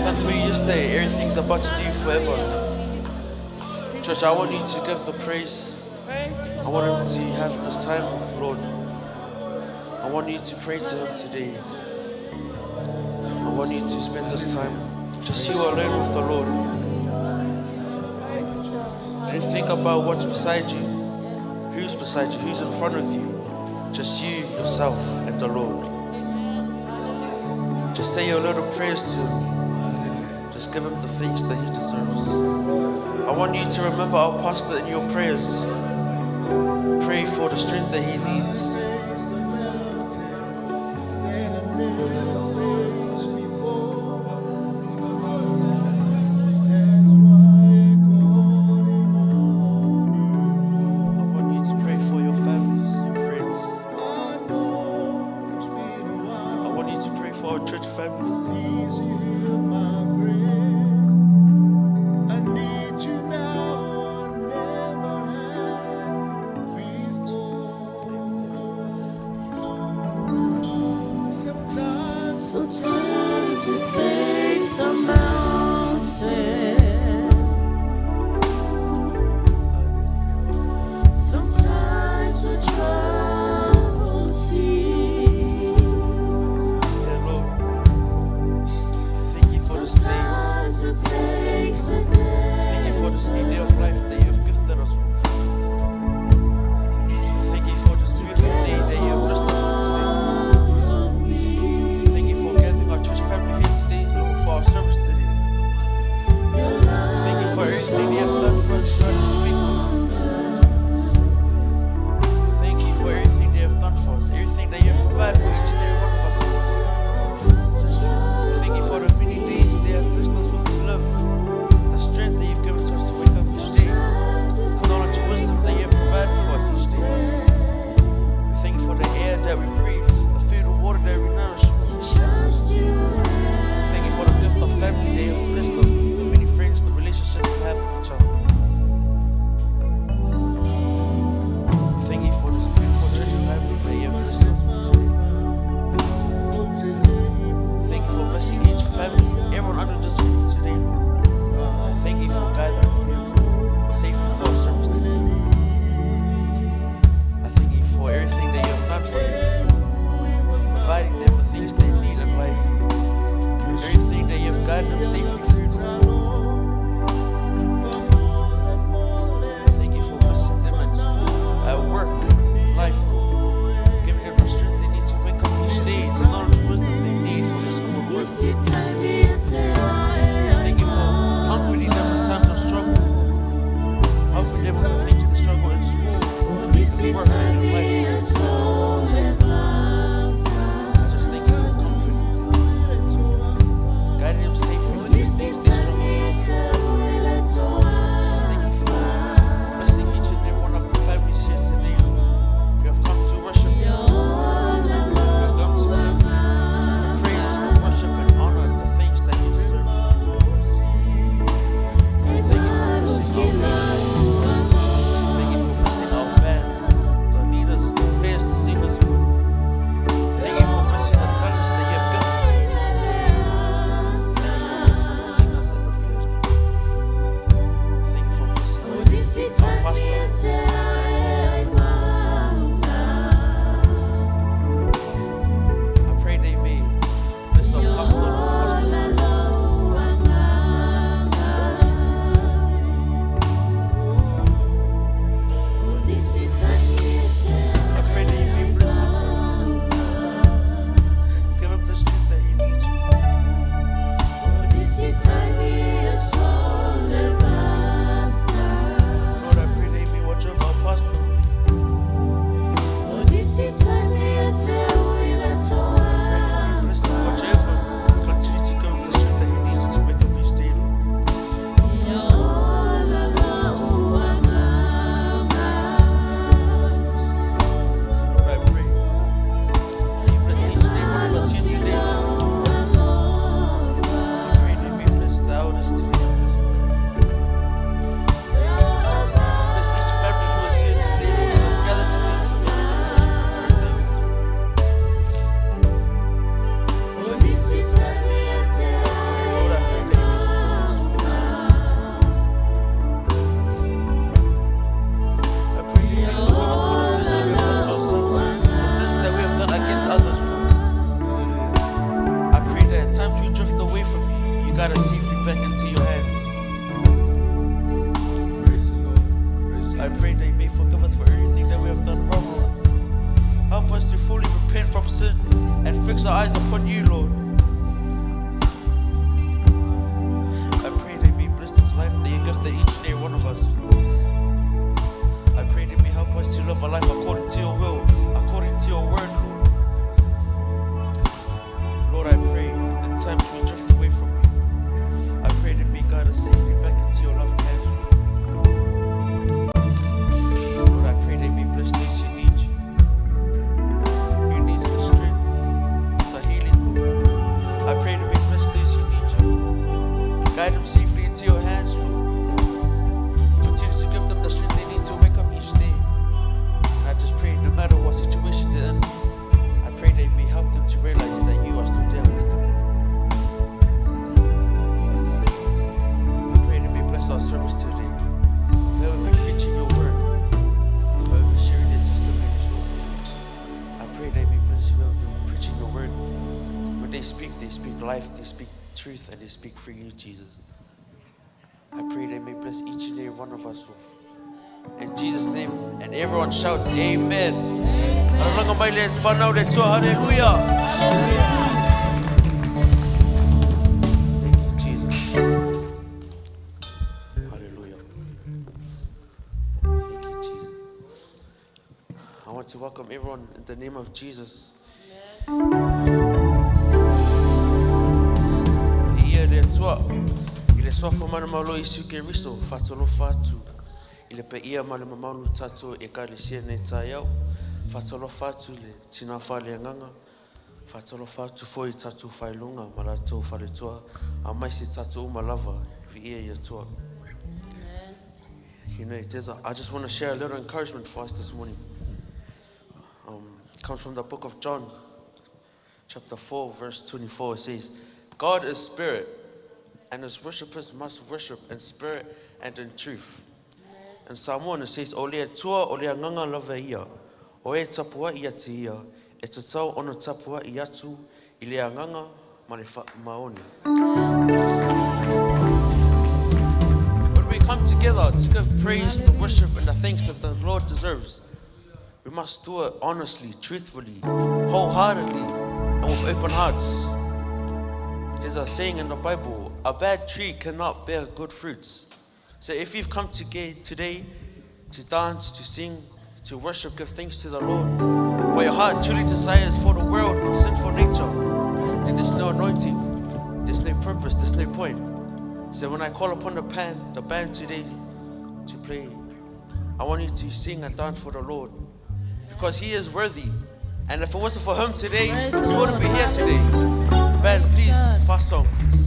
done for you yesterday, everything's about to do forever. Church, I want you to give the praise. I want him to have this time with Lord. I want you to pray to him today. I want you to spend this time just you alone with the Lord. Don't think about what's beside you, who's beside you, who's in front of you. Just you, yourself, and the Lord. Just say your little prayers to him. Just give him the things that he deserves. I want you to remember our pastor in your prayers. Pray for the strength that he needs. Sometimes it takes a mountain. Sometimes a troubled sea. Sometimes it takes a day. Thank you for this new day of life that you have gifted us with. Thank you for this beautiful day that you have blessed us with today. Thank you for gathering our church family here today, Lord, for our service today. Thank you for everything you have done for us throughout this week, Lord. Thank you for everything they have done for us, everything that you have provided for each and every one of us. Thank you for the many days they have blessed us with to live, the strength that you've given to us to wake up each day, the knowledge and wisdom that you have provided for us each day. We thank you for the air that we breathe, the food and water that we nourish. Thank you for the gift of family that you have blessed us, the many friends, the relationships we have with each other. Thank you for this beautiful church family that you have blessed us with today. Thank you for blessing each family, everyone under this roof today. Thank you for gathering here safely for our service today. I thank you for everything that you have done for them, providing them the things they need in life, everything that you have guided them safely through. Thank you for blessing them at school, at work, life, giving them the strength they need to wake up each day, the knowledge and wisdom they need for this school work. Thank you for comforting them in times of struggle, helping them with the things they struggle in school, work, and in life. I just thank you for comforting them, guiding them safely through the things they struggle with. Just thank you for blessing each and every one of the families here today. We have come to worship you. We have come to praise, to worship and honor the things that you deserve. Thank you for blessing our band. Thank you for blessing our band, the leaders, the players, the fix our eyes upon you, Lord. I pray that you bless this life that you gifted each and every one of us. I pray that you help us to live a life according to your will, according to your word, Lord. Lord, I pray in times we drift away from you, I pray that you guide us safely back into your loving hands, Lord. I pray that you bless those who need you. You need the strength, the healing, Lord. I pray that you bless those who need you. Guide them safely into your hands, Lord. Continue to give them the strength they need to wake up each day. And I just pray, no matter what situation they're in, I pray that you may help them to realize that you are still there with them. I pray that you may bless our service today. Whoever be preaching your word, whoever be sharing their testimonies, Lord. I pray that you may bless whoever be preaching your word. When they speak life, they speak truth, and they speak for you, Jesus. I pray that you may bless each and every one of us, Lord. In Jesus' name, and everyone shouts, Amen. Hallelujah. Thank you, Jesus. Hallelujah. Thank you, Jesus. I want to welcome everyone in the name of Jesus. Il est soif au manamalo ici que riso fatolo fatu. Il est payé à malamamalo tato et kalisia netayao. Fatolo fatu le tina fale nganga. Fatolo fatu foi tatu failunga malato faletoa. Amaisi tatu malava vie yatua. You know, I just want to share a little encouragement for us this morning. It comes from the book of John, chapter 4, verse 24. It says, God is spirit, and his worshippers must worship in spirit and in truth. And Psalm 1, it says, Oleatua oleanganga lava ia, oe tapua ia te ia, e te tau ono tapua iatu, ileanganga maoni. When we come together to give praise, the worship, and the thanks that the Lord deserves, we must do it honestly, truthfully, wholeheartedly, and with open hearts. There's a saying in the Bible, a bad tree cannot bear good fruits. So if you've come today to dance, to sing, to worship, give thanks to the Lord, but your heart truly desires for the world and sinful nature, then there's no anointing, there's no purpose, there's no point. So when I call upon the band today to play, I want you to sing and dance for the Lord, because he is worthy. And if it wasn't for him today, you wouldn't be here today. Band, please, fast song, please.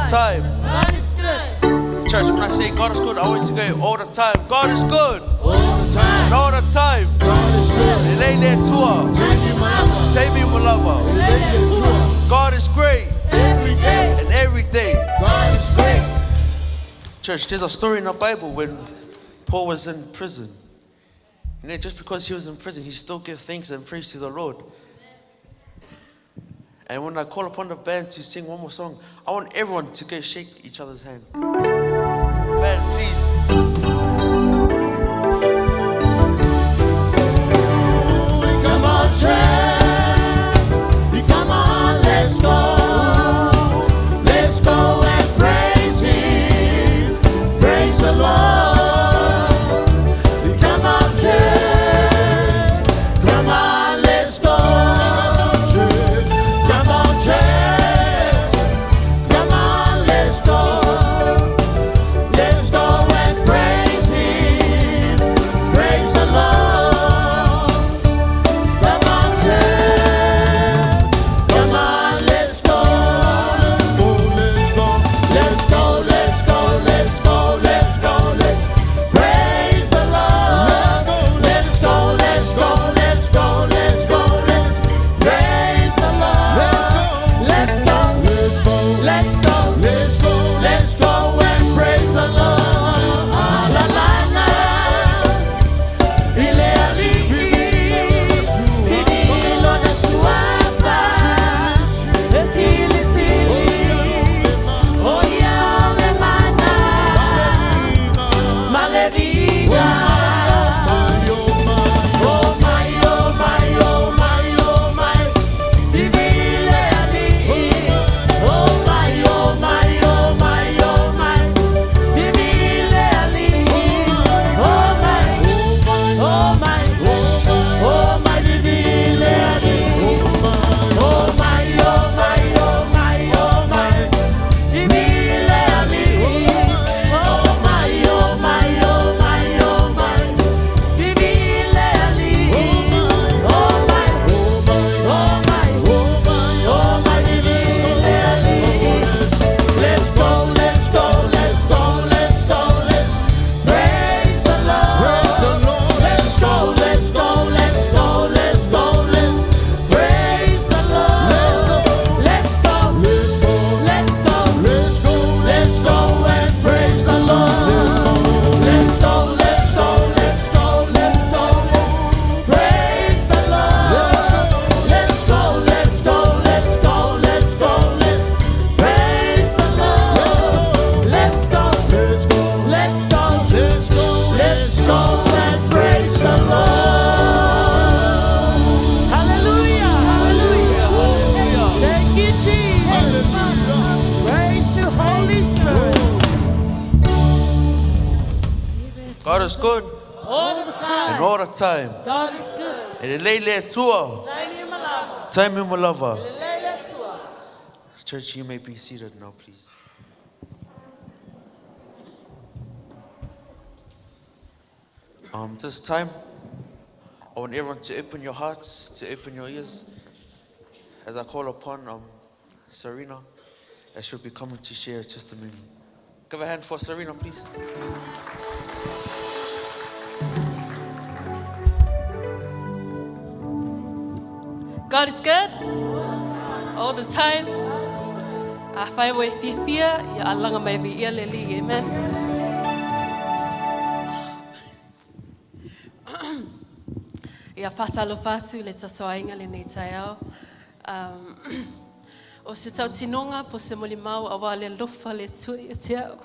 Time. God is good. Church, when I say God is good, I want you to go all the time. God is good. All the time. And all the time. God is good. Leiataua. Take me, my lover. Leiataua. God is great. Every day. And every day. God is great. Church, there's a story in the Bible when Paul was in prison. You know, just because he was in prison, he still gave thanks and praise to the Lord. And when I call upon the band to sing one more song, I want everyone to go shake each other's hand. Band, please. Come on, church. Come on, let's go. Let's go and praise Him. Praise the Lord. Come on, church. Come on, let's go. Come on, church. Come on, let's go. Let's go and praise Him. Praise the Lord. Come on, church. Come on, let's go. Let's go, let's go. Let's go, let's go, let's go, let's go, let's praise the Lord. Let's go, let's go, let's go, let's go, let's praise the Lord. Let's go, let's go, let's go, let's go, let's go and praise the Lord. La la la. Ileali, idilo na suapa, esili sili, oya lemana, malevida. Oh my, oh my, oh my, oh my, Ileali. Oh my, oh my, oh my, oh my, Ileali. Oh my, oh my, oh my, Ileali. Oh my, oh my, oh my, oh my, Ileali. Oh my, oh my, oh my, oh my, Ileali. Oh my, oh my, oh my, Ileali. Let's go, let's go, let's go, let's go, let's praise the Lord. Let's go, let's go, let's go, let's go, let's praise the Lord. Let's go, let's go, let's go, let's go, let's go, let's go and praise the Lord. Let's go, let's go, let's go, let's go, let's praise the Lord. Let's go, let's go, let's go, let's go, let's praise the Lord. Let's go, let's go, let's go, let's go, let's go and praise the Lord. Hallelujah, hallelujah. Thank you, Jesus. Praise you, Holy Spirit. God is good. All the And time. all the time. God is good. And Leiataua. Tiny Malama. Time in my lover. Leiataua. Church, you may be seated now, please. This time, I want everyone to open your hearts, to open your ears, as I call upon Sarina, as she'll be coming to share a testimony. Give a hand for Sarina, please. God is good all the time. I find way fear, ya alanga mai vi leli, amen. Ya fatalo fatu le tatoainga le nei taiao. O se tau tinonga po se molimau awa le lofa le tui e te au.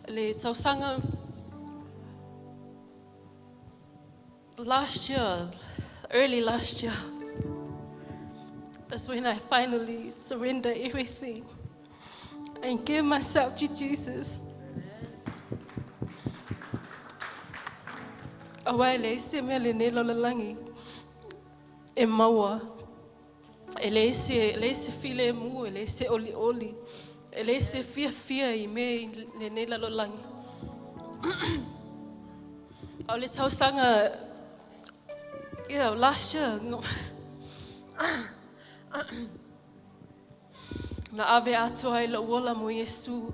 Le tausanga last year, early last year, that's when I finally surrendered everything and gave myself to Jesus. Awai le se me le ne lolalangi e maua. E le se file mu, e le se oli oli. E le se fia I me le ne lolalangi. Au le tausanga last year Na ave atua I uola mo Yesu.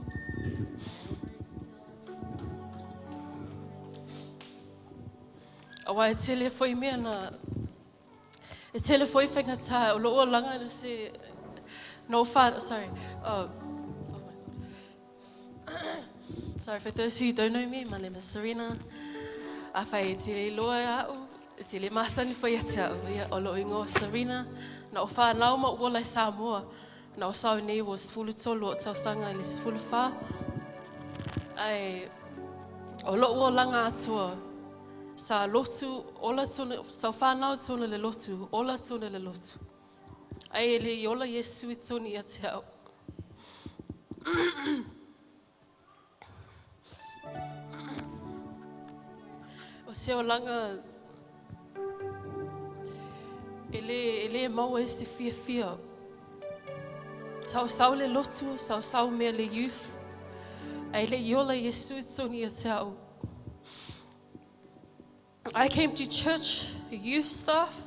Awa e tele foi mea na e tele foi whengata o loo langa le se no wha, sorry. Sorry for those who don't know me, my name is Sarina. A whai e tele loa au, e tele masani foi ate au, ia o loo ingo Sarina. Na o wha nao ma uola I Samoa. Na o sao nei was fulu tolu o tau sanga I les fulu wha. Ai, o loo langa atua. Sa lotu, ola tonu, sa whanau tonu le lotu, ola tonu le lotu. Ai ele I ola Yesu I tonu I ate au. O se o langa, ele mau e se fia. Sau le lotu, sau mea le youth. Ai ele I ola Yesu I tonu I ate au. I came to church, youth stuff.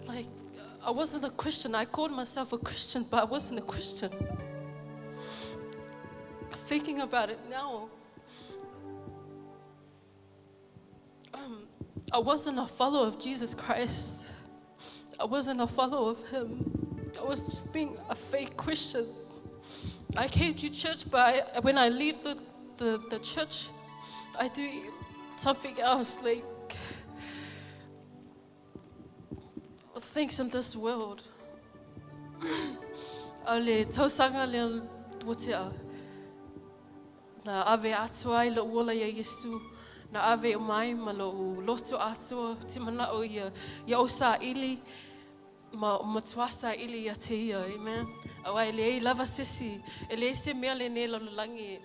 Like, I wasn't a Christian. I called myself a Christian, but I wasn't a Christian. Thinking about it now, I wasn't a follower of Jesus Christ. I wasn't a follower of Him. I was just being a fake Christian. I came to church, but when I leave the church, I do something else, like things in this world. Ale tausanga le wotea. Na ave atua I le uola ia Yesu. Na ave o mai ma lo loto atua. Timana o ia osa ili. Ma tuasa ili ia te ia, amen. Awa ele ei lava sisi. Ele se mea le ne lo langi.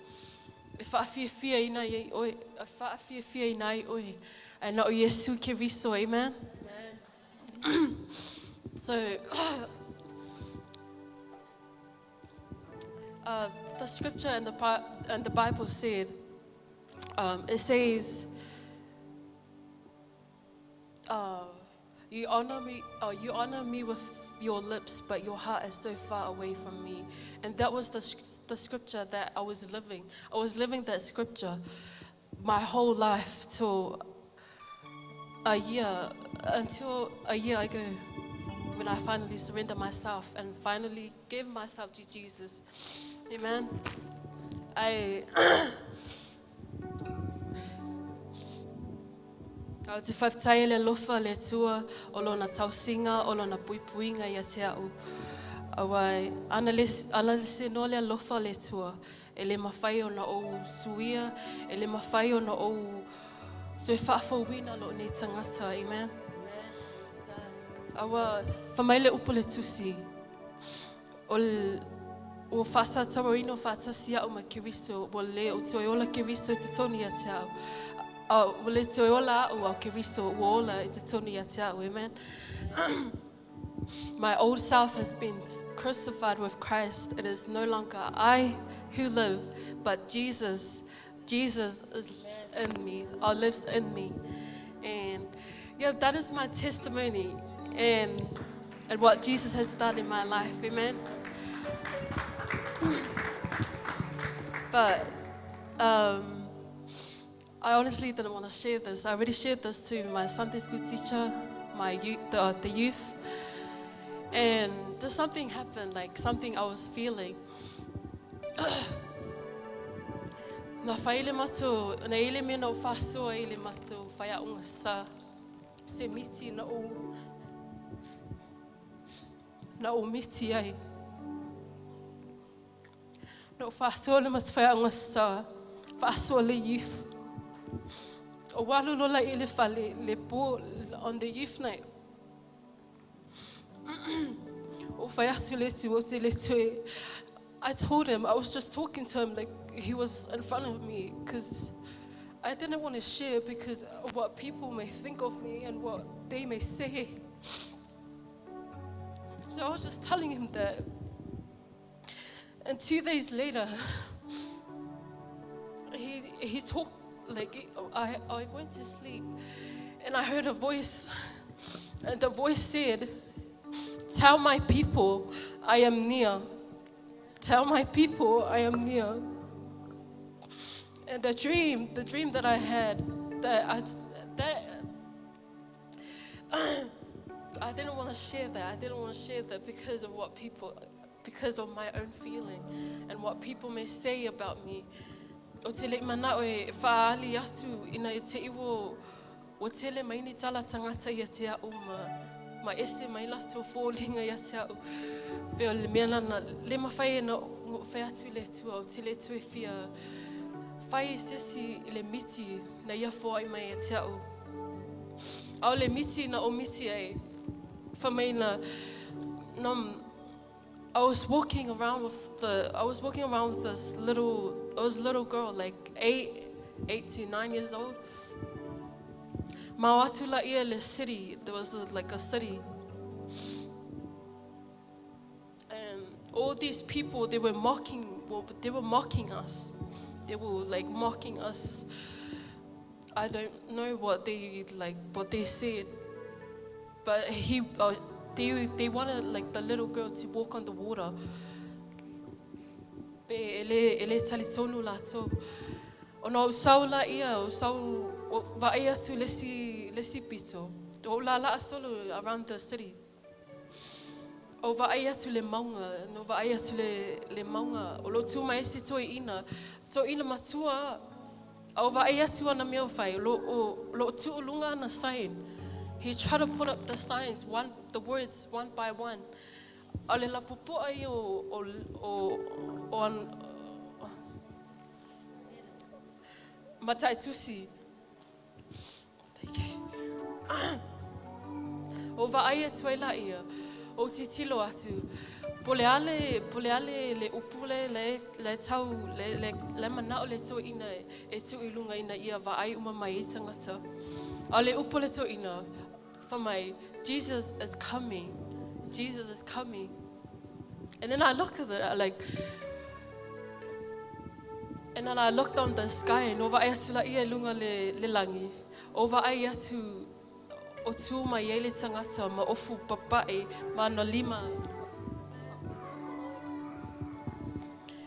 E whaafia ina I oi, e whaafia ina I oi. E na o Yesu ke riso, amen? Amen. So, the scripture and the Bible said, it says, you honor me with your lips, but your heart is so far away from me. And that was the scripture that I was living. I was living that scripture my whole life until a year ago, when I finally surrendered myself and finally gave myself to Jesus. Amen. Au te whaftai le lofa le tua, o lona tausinga, o lona puipuinga I te au. Awai, ana le se no le lofa le tua, e le mawhai o na o suia, e le mawhai o na o so e whaafawina lo nei tangata, amen? Awa, whamai le upo le tusi, o whasa tawarino whatasia o ma kiriso, o le o te ola kiriso te toni a te au. Wale te ola au au kiriso uola I te toni a te au, amen? My old self has been crucified with Christ. It is no longer I who live, but Jesus is in me, or lives in me. And yeah, that is my testimony and what Jesus has done in my life, amen? But I honestly didn't want to share this. I already shared this to my Sunday school teacher, my youth, the youth. And just something happened, like something I was feeling. Na whaile matu, na ile me no whasoa ile matu, whaia unga sa, se miti na o miti ai. No whasoa le matu whaia unga sa, whasoa le youth. O walu lola ile whale, le po on the youth night. O whaia tu le tu, o te le tue. I told him, I was just talking to him like he was in front of me because I didn't want to share because of what people may think of me and what they may say. So I was just telling him that. And 2 days later, he talked, like, I went to sleep and I heard a voice. And the voice said, Tell my people I am near. Tell my people I am near. And the dream that I had, I didn't want to share that. I didn't want to share that because of my own feeling and what people may say about me. O te le mana e whaali atu ina e te iwo o te le maini tala tangata i te au ma ese mai lastu o fōlinga i te au. Peo le mea lana, le mawhai e na whai atu le tua o te le tue fia. Whai sesi le miti na ia fō ai mai i te au. Au le miti na o miti ai. Whamai na, I was walking around with this little girl, like 8 to 9 years old. Mawatula ia le city, there was like a city. And all these people, they were mocking us. They were like mocking us. I don't know what they said. But they wanted like the little girl to walk on the water. Pe ele talitonu lato. Ono saula ia o sau va ia tu lesi pito. O la solo around the city. O va ia tu le maunga, no va ia tu le maunga. O lo tu mai si toi ina matua. O va ia tu ana meu fai. Lo tu lunga na sign. He tried to put up the signs, the words one by one. Ale la pupo ai o Matai tusi. Thank you. O va ai tuela ia. O titilo atu. Poleale le upule le tau le manao le to ina e tu ilunga ina ia va ai uma mai tangata. Ale upule to ina. For my Jesus is coming. Jesus is coming. And then I look at it, and then I looked on the sky and over atu la ia lunga le langi. Over ai atu o tu mai ele tangata ma ofu papai ma no lima.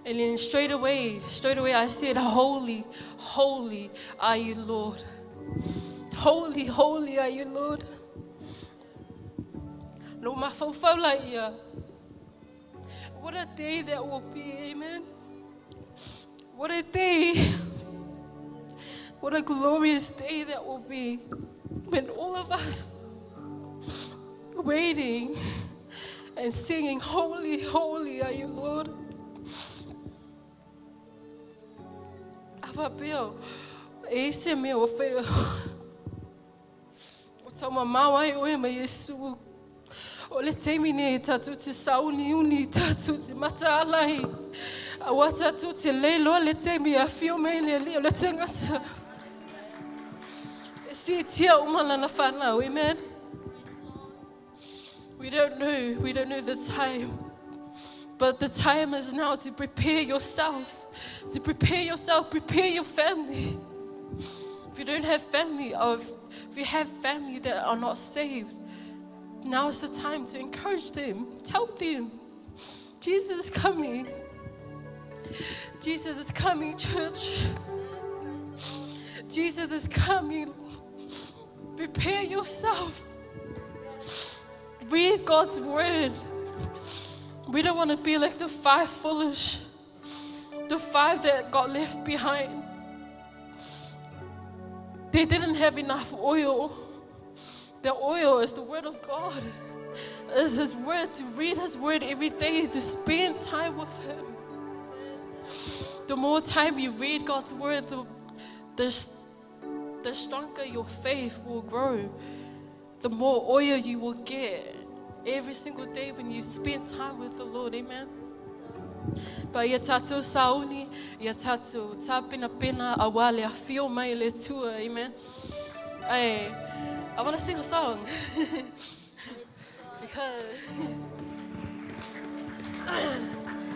And then straight away I said, holy, holy are you, Lord. Holy, holy are you, Lord. No mafaufaula ia. What a day that will be, amen. What a day. What a glorious day that will be when all of us waiting and singing, holy, holy are you, Lord. Awapeo, ese me o feo. O tama mawai o ema Yesu. O le teimine tatu te sauni uni tatu te matalai. Awa tatu te leilo le teimi a fio mei le leo le tangata. E si tia umala na whanau, amen. We don't know the time. But the time is now to prepare yourself. To prepare yourself, prepare your family. If you don't have family, or if you have family that are not saved, now is the time to encourage them. Tell them, Jesus is coming. Jesus is coming, church. Jesus is coming. Prepare yourself. Read God's word. We don't want to be like the 5 foolish, the 5 that got left behind. They didn't have enough oil. The oil is the word of God. It's His word, to read His word every day, to spend time with Him. The more time you read God's word, the stronger your faith will grow. The more oil you will get every single day when you spend time with the Lord, amen. But ia tātou sauni, ia tātou tāpina pena awale a fio mai le tua, amen. I want to sing a song. Because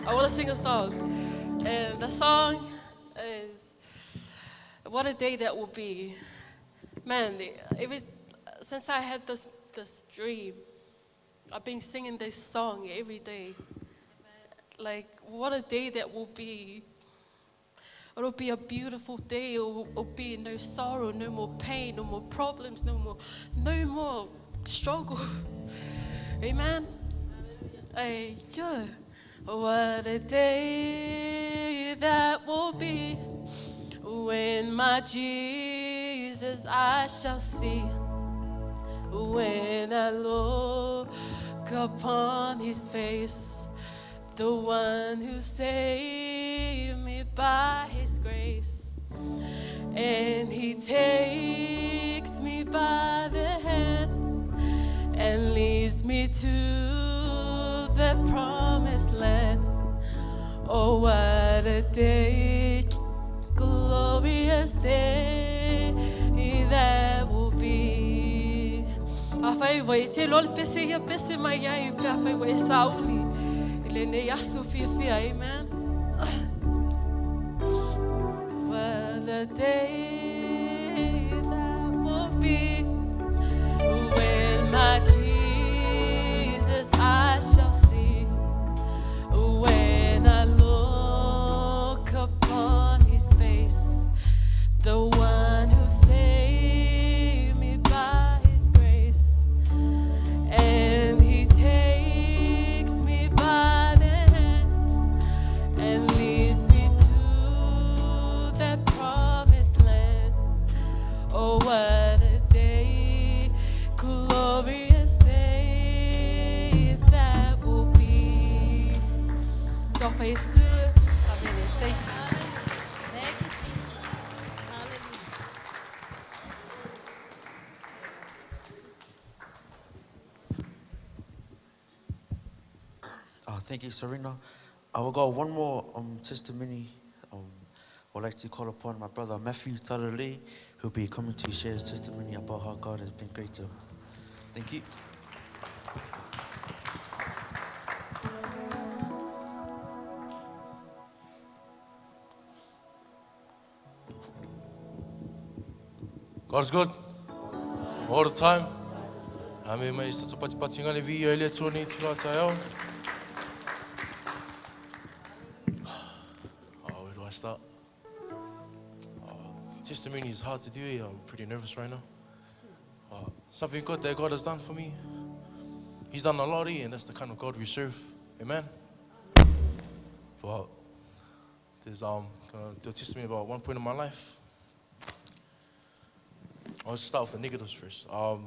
I want to sing a song. And the song is What a Day That Will Be. Man, since I had this dream, I've been singing this song every day. Like, what a day that will be. It'll be a beautiful day. It'll be no sorrow, no more pain, no more problems, no more struggle. Amen. Hey, yeah. What a day that will be when my Jesus I shall see. When I look upon his face, the one who saved me by his grace, and he takes me by the hand and leads me to the promised land. Oh, what a day, glorious day that will be. Awhai wai te lol pese ia pese mai ai pe awhai wai sauli. Ilene yasu fia, amen. What a day that will be when my Jesus I shall see. When I look upon his face, the one who saved me by his grace, and he takes me by the hand and leads me to that promised land. Oh, what a day, glorious day that will be. So for Jesus, amen. Thank you. Thank you, Jesus. Hallelujah. Thank you, Sarina. I will go one more testimony. I'd like to call upon my brother Mathew Talalelei, who'll be coming to share his testimony about how God has been great to him. Thank you. God's good all the time. Ame mai sta pati ngale vi ele tsoni tula tayo. Where do I start? Testimony is hard to do. I'm pretty nervous right now. Something good that God has done for me. He's done a lot, and that's the kind of God we serve. Amen. But there's gonna do a testimony about one point in my life. I'll just start with the negatives first. There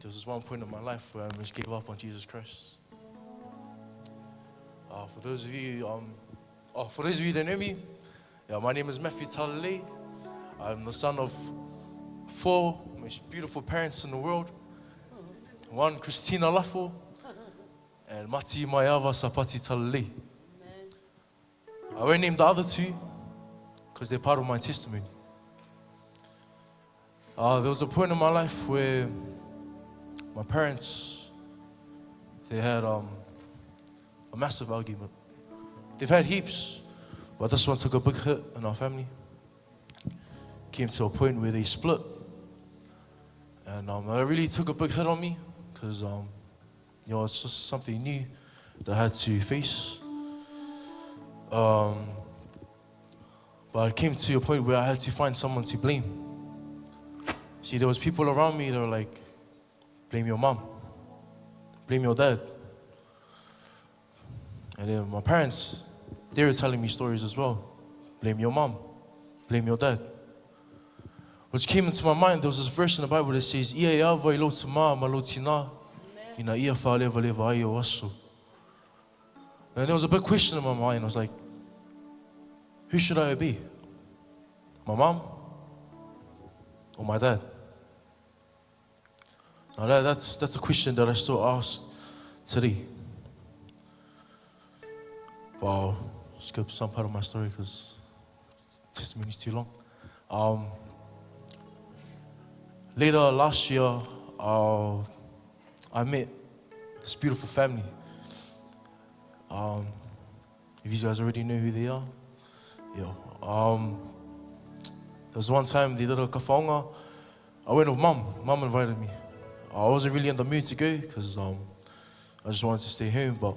was this one point in my life where I just gave up on Jesus Christ. For those of you that know me, my name is Mathew Talalelei. I'm the son of 4 most beautiful parents in the world. One, Christina Toleafoa, and Mati Maiava Sapati Talalelei. I won't name the other 2 because they're part of my testimony. There was a point in my life where my parents, they had a massive argument. They've had heaps, but this one took a big hit in our family. Came to a point where they split. And it really took a big hit on me because, it's just something new that I had to face. But I came to a point where I had to find someone to blame. See, there was people around me that were like, blame your mom, blame your dad. And then my parents, they were telling me stories as well. Blame your mom, blame your dad. Which came into my mind, there was this verse in the Bible that says, Ia ava I lotu ma malotina, ina ia fa leva leva ai o aso. And there was a big question in my mind. I was like, who should I obey? My mom or my dad? Now that's a question that I still ask today. But I'll skip some part of my story because testimony is too long. Later last year, I met this beautiful family. If you guys already know who they are, there was one time they did a kafaonga. I went with mom. Mom invited me. I wasn't really in the mood to go because I just wanted to stay home, but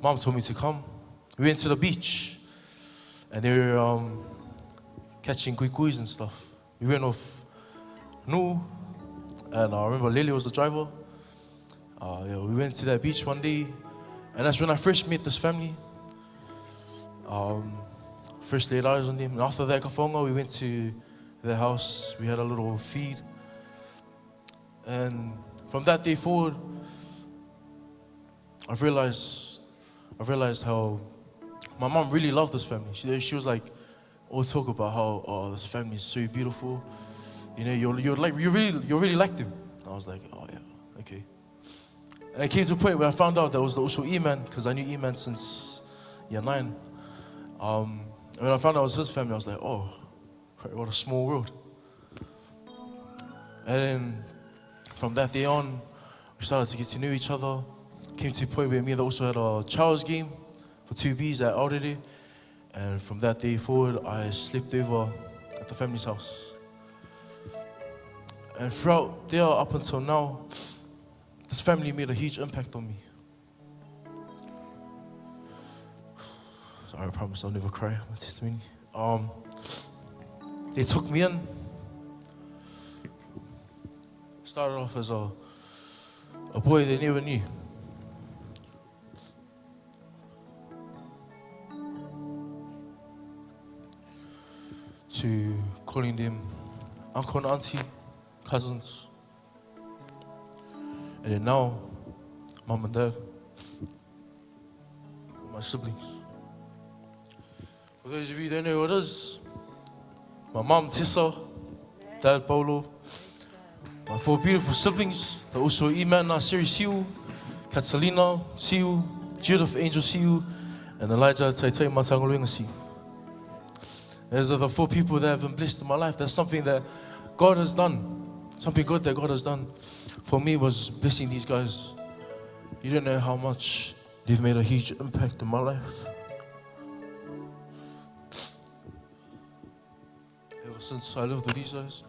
Mom told me to come. We went to the beach and they were catching kuikuis and stuff. We went off Nu, and I remember Lily was the driver. We went to that beach one day, and that's when I first met this family. First laid eyes on them, and after that kafonga, we went to their house. We had a little feed, and from that day forward, I've realized how my mom really loved this family. She was like, always talk about how this family is so beautiful. You know, you really like them. And I was like, oh yeah, okay. And it came to a point where I found out there was also Eman, because I knew Eman since year 9. And when I found out it was his family, I was like, oh, what a small world. And then from that day on, we started to get to know each other. Came to a point where me and also had a child's game for 2Bs at Audrey. And from that day forward, I slept over at the family's house. And throughout there, up until now, this family made a huge impact on me. Sorry, I promise I'll never cry, my testimony. They took me in. Started off as a boy they never knew. To calling them uncle and auntie, cousins. And then now, mom and dad, my siblings. For those of you who don't know who it is, my mom Tessa, dad Paulo, my 4 beautiful siblings, they're also Immanuel, Siu, Catalina, Siu, Judith, Angel Siu, and Elijah, Taitai, Matangoluenga Siu. Those are the 4 people that have been blessed in my life. That's something that God has done. Something good that God has done for me was blessing these guys. You don't know how much they've made a huge impact in my life. Ever since I lived with these guys,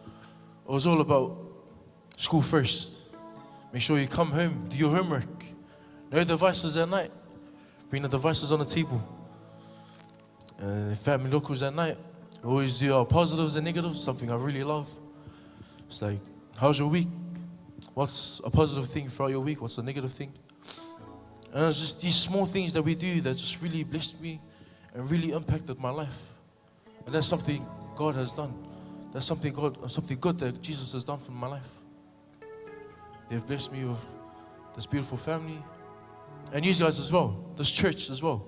it was all about school first. Make sure you come home, do your homework. No devices at night. Bring the devices on the table. Family locals at night. Always do our positives and negatives, something I really love. It's like, how's your week? What's a positive thing throughout your week? What's a negative thing? And it's just these small things that we do that just really blessed me and really impacted my life. And that's something God has done. That's something good that Jesus has done for my life. They've blessed me with this beautiful family. And you guys as well, this church as well.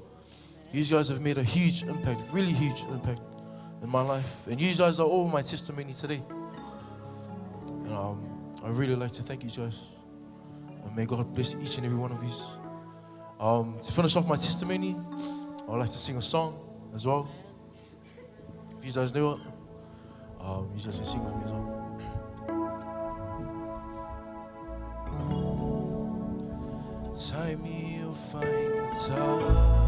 You guys have made a huge impact, really huge impact in my life. And you guys are all my testimony today. And I really like to thank you guys. And may God bless each and every one of you. To finish off my testimony, I would like to sing a song as well. If you guys know it, you guys can sing with me as well. Time you'll find time.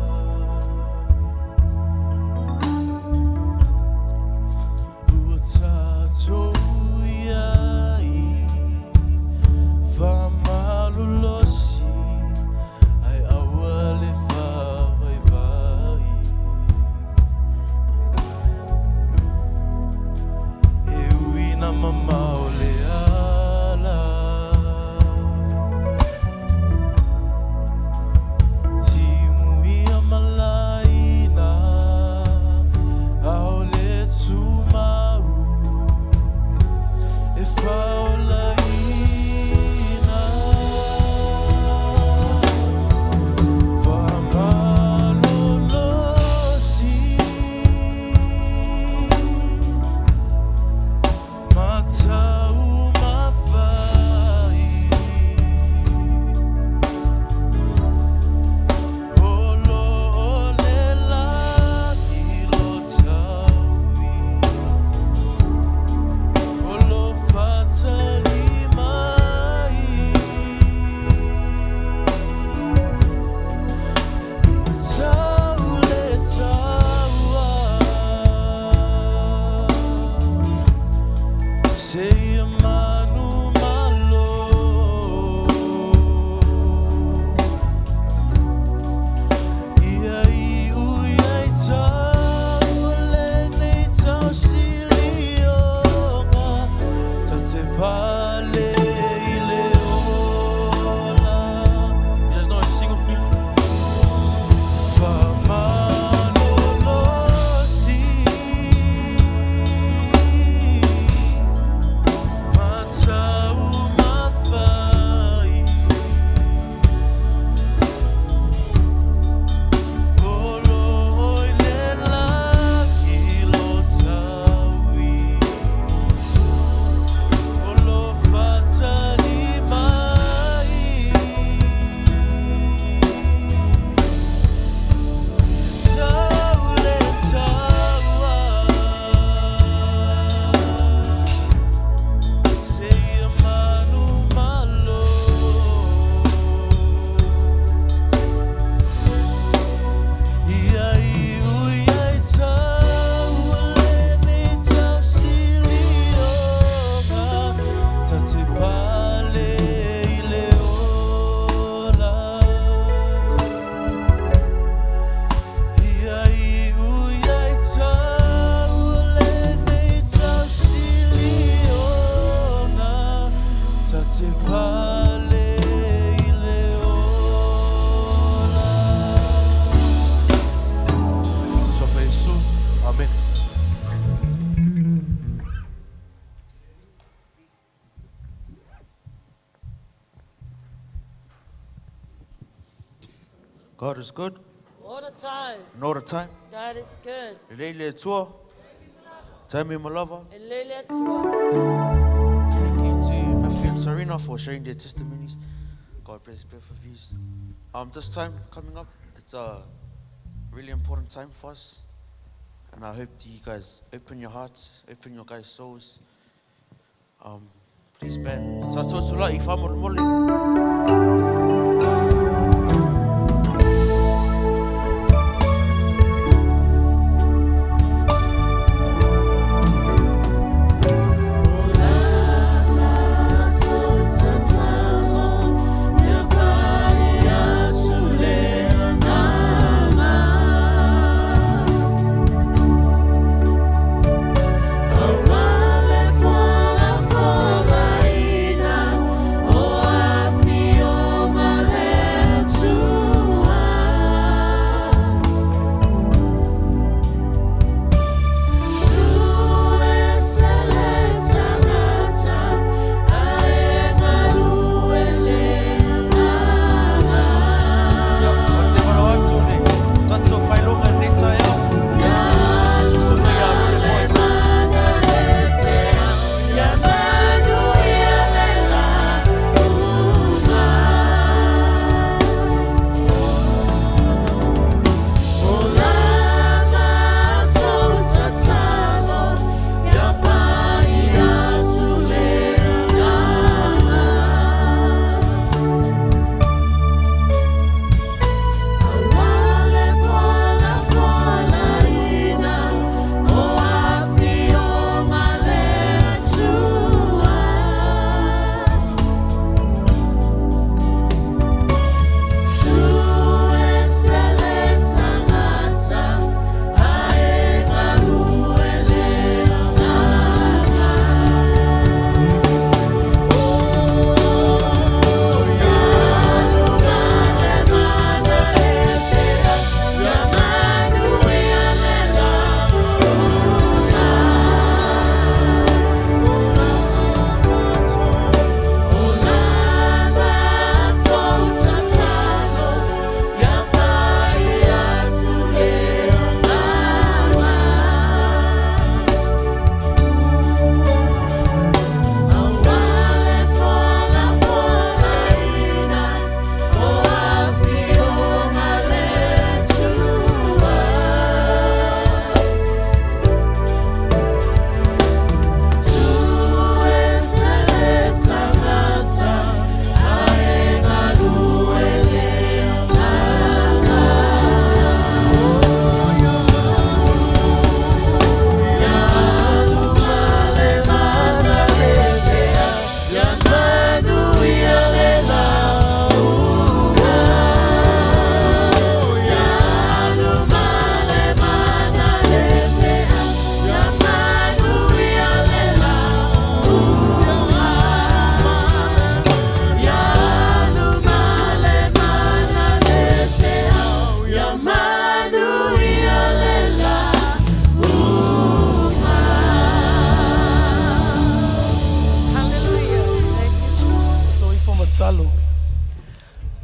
Timu ya God is good. All the time. And all the time. God is good. Leiataua. Tell me, my lover. Leiataua. Thank you to Mathew and Sarina for sharing their testimonies. God bless both of you. This time coming up, it's a really important time for us. And I hope that you guys open your hearts, open your guys' souls. Please, Ben. Talalelei, if I'm on Mole.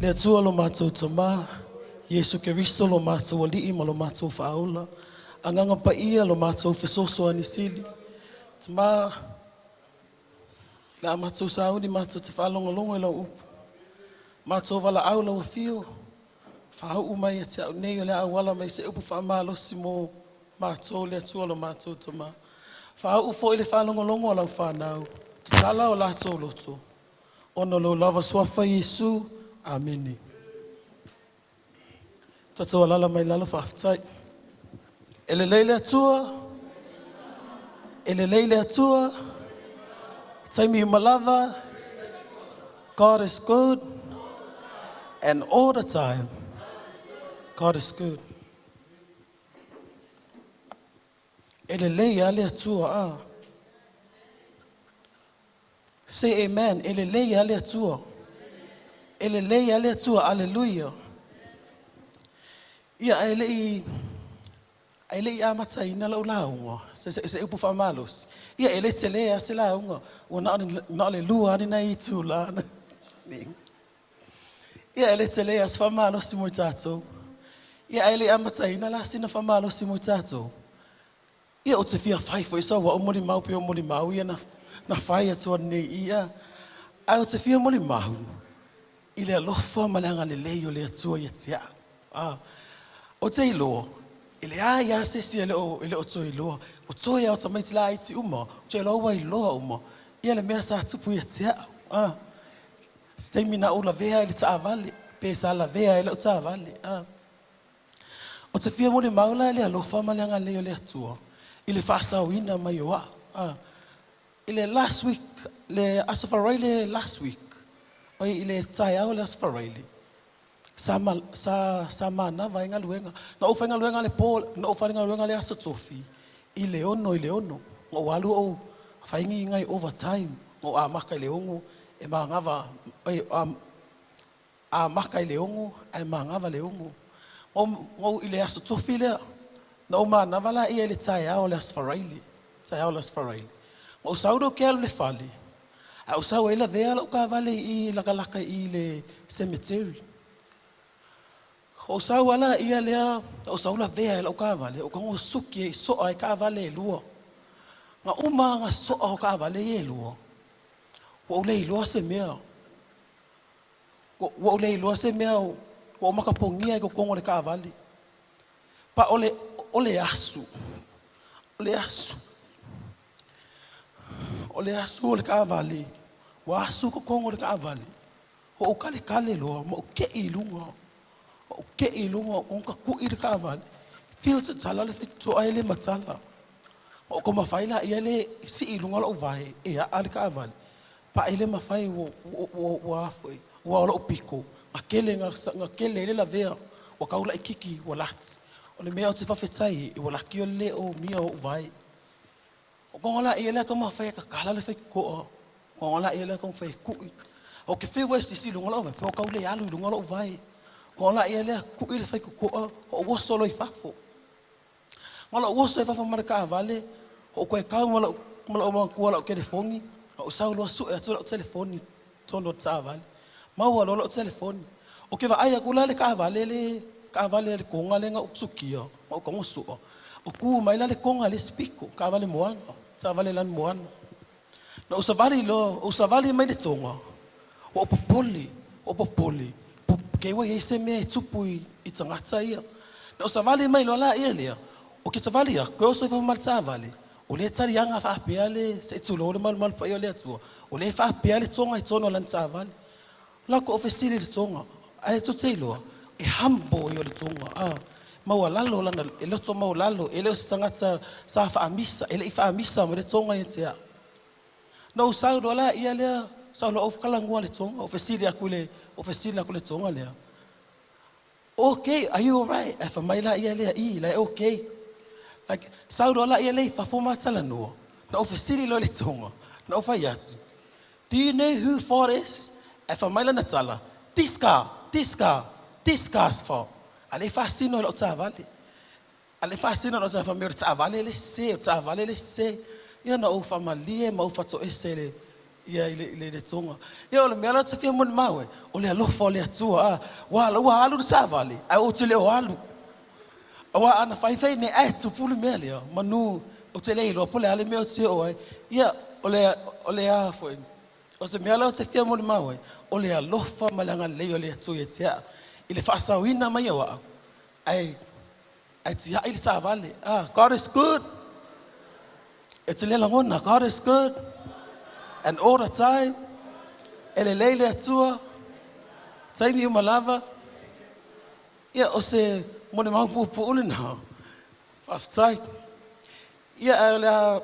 Leiataua lo mātou tamā, Iesu Keristo lo mātou ali'i ma lo mātou whaaula, anganga paia lo mātou whesoso anisili. Tamā, la mātou sauni mātou te whaalongolongo e lau upu. Mātou wala au lau whio, whahau mai te au nei o le au wala mai se upu whaamalosi mō mātou Leiataua lo mātou tamā. Whahau fo i le whaalongolongo lau whanau, te tala o lātou loto. Ono lo lava swafa Iesu, Ameni. Tatou alala mai lalo whaafitai. Elelei Leiataua. Elelei Leiataua. Taimi malava. God is good. And all the time. God is good. Elelei Leiataua. Say amen. Elelei Leiataua. Elelei Leiataua, hallelujah. Ia elei a mataina lau launga, se upu whamalos. Ia ele te lea se launga, o na le lua ni na i tūlana. Ia ele te lea as whamalo si mui tātou. Ia ele amataina la sina whamalo si mui tātou. Ia o te fia whai fo isa wa o mori mau pe o mori mau ia na whai atua nei ia. Ai o te fia mori mau. I le alofa malanga le leo le atua ia tia. O te iloa. I le a ia se si ele o to iloa. O to ia o ta maiti la iti uma. O te iloa iloa uma. Ia le mea sa tupu ia tia. Stemi na ula vea ele ta avale. Pe sa la vea ele o ta avale. O te fia mori maula ele alofa malanga leo le atua. I le whaasawina mai oa. I le last week, le asafaraile last week. Oi i le tai au le asafaraile. Sa mana vai ngā luenga. Na uwha ngā luenga le pōl, na uwha ngā luenga le asatofi. I le ono. Ngō walu au whaingi ngai overtime. Ngō a maka i le ongo, e maa ngava, a maka i le ongo, e maa ngava le ongo. Ngō i le asatofi lea. Na o mana wala ia le tai au le asafaraile. Tai au le asafaraile. O sauro ke alu le fale. A o sau ela vea la uka vale i lakalaka i le cemetery. O sau ala ia lea, o sau la vea la uka vale. O kango suki e soa e ka vale e lua. Nga uma nga soa o ka vale e lua. Wa ule i lua se mea. Wa ule i lua se mea o makapongia e ko kongo le ka vale. Pa ole asu. Ole asu. Ole asu le ka vale. Wa asu ko kongo le ka vale. O kale loa, ma o ke i lunga. O ke i lunga, o ka ku i le ka vale. Fio te tala le fitu ai le matala. O ko mawhaila ia le si i lunga lo vai, e a le ka vale. Pa ele mawhai o afoi, o ala o piko. A kele nga kele le la vea, o kaula i kiki o lati. O le mea o te whawhetai, i o laki o le o mia o vai. O kongola ia le kama whai ka kala le whai koa. Kongola ia le kama whai kui. O ke whewa si lunga lo vai, pe o kaule alu i lunga lo vai. Kongola ia le kui le whai koa, o wasolo i whafo. Mala o waso i whafo maraka a vale, o koe kau mala o mga kua o telefoni, o sau loa su e atu o telefoni, tono ta vale. Maua loa o telefoni. O ke wa aia kula le ka vale le konga le nga uksukia, o kongo sua. O ku mai le konga le spiko, ka vale moana, ta vale lan moana. Na o savali mai le tonga. O popoli. Ke wa ye se me tupu i tangata ia. Na o savali mai lo la ia lea. O ke savali ia, ko so fa mal ta vale. O le tari anga fa apiale, se tu lo mal pa ia le atua. O le fa apiale tonga i tono lan ta vale. La ko ofesili le tonga. Ai to teilo. E hambo yo le tonga. Mau lalo lana e loto mau lalo e le tangata sa fa amisa ele fa amisa mo le tonga ia tea. No sau do la ia le sau lo of kalangua le tonga ofesili akule tonga le. Okay, are you all right? If mai la ia le I like okay. Like sau do la ia le fa fo matala no. Na ofesili lo le tonga. Na fa yat. Do you know who for is? If mai la natala. This car's for. Ale fascino lo tavale. Ale fascino lo tavale le se. Ia na o famalie ma o fato esele. Ia le tonga. Ia o le mea te fia mon mawe. O le alofa le atua. Wa alu tavale. Ai o te leo alu. Wa ana fai ne ai tu pulu mea lea. Manu o te leilo pole ale mea o te o ai. Ia o le a foi. O se mea te fia mon mawe. O le alofa malanga leo le atua e tea. Ile whaasawina mai awa. Ai tia ili ta vale. God is good. E te lela ngona, God is good. And all the time. Ele leile atua. Taimi umalava. Ia o se mone maupupu ule na. Whaftai. Ia ele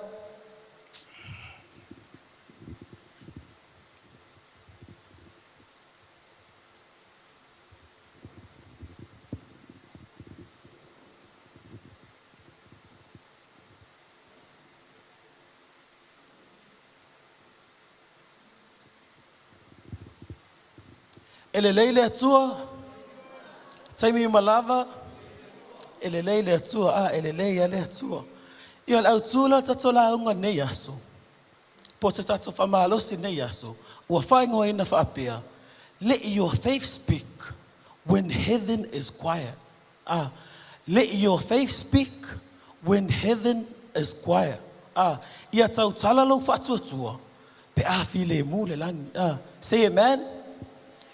ele leile atua, taimi umalava, ele leile atua, ele leile atua. Ia le autula tatola unga nei aso. Po te tato whamalosi nei aso. Ua whaingoa ina whaapea. let your faith speak when heaven is quiet. Let your faith speak when heaven is quiet. Ia tau talalo whatuatua, pe awhile mu le langi. Say amen?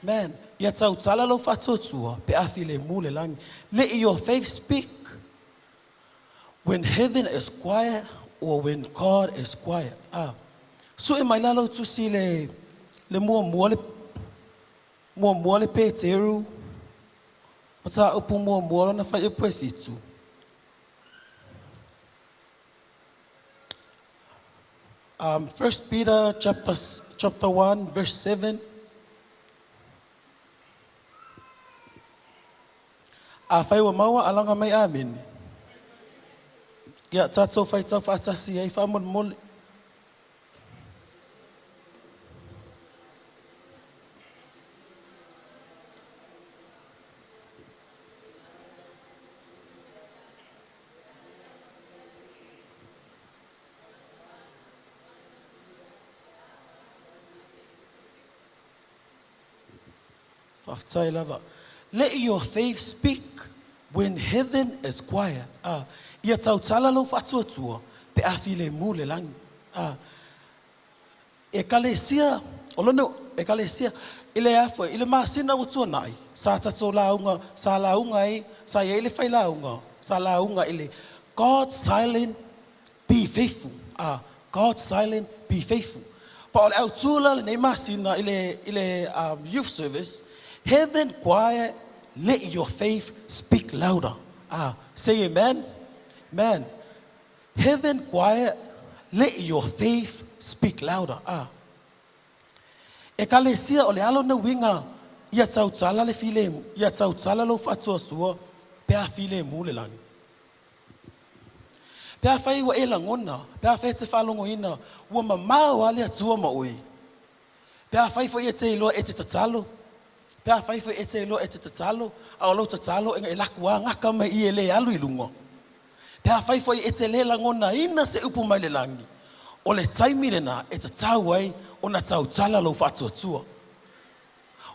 Man, ia tau talalo whatuatua, pe awhile mu le langi. Let your faith speak when heaven is quiet or when God is quiet. So e mai lalo tusi le mua le Peteru, pata upu mua na whai upu e fitu. First Peter chapter 1 verse 7. Whai wa maua alanga mai amin. Ia tatou whai tau whaatasi ai whamon mole. Let your faith speak when heaven is quiet. Ia tau talalo whatuatua, pe awhile mu le langi. E kalesia, olono, e kalesia, ile afo, ile masina utua nai, sa tato launga, sa launga e, sa ia ile whai launga, sa launga ile. God silent, be faithful. God silent, be faithful. Pa ole au tula le nei masina ile youth service, heaven quiet, let your faith speak louder. Say amen. Man, heaven quiet, let your faith speak louder. E kalesia ole alo na winga, ia tau tala le file, ia tau tala lo fatua sua, pe a file mu le langi. Pe a whai wa e langona, pe a whai te whalongo ina, ua mamau ale atua ma oi. Pe a whai fo ia te iloa e te tatalo, pe a whai fo e te iloa e te tatalo, a o lo tatalo e lakua ngaka mai i ele alu i lungo. Pe a whai fo e te le langona ina se upu mai le langi. O le taimi lena e te tau ai o na tau tala lo whatua tua.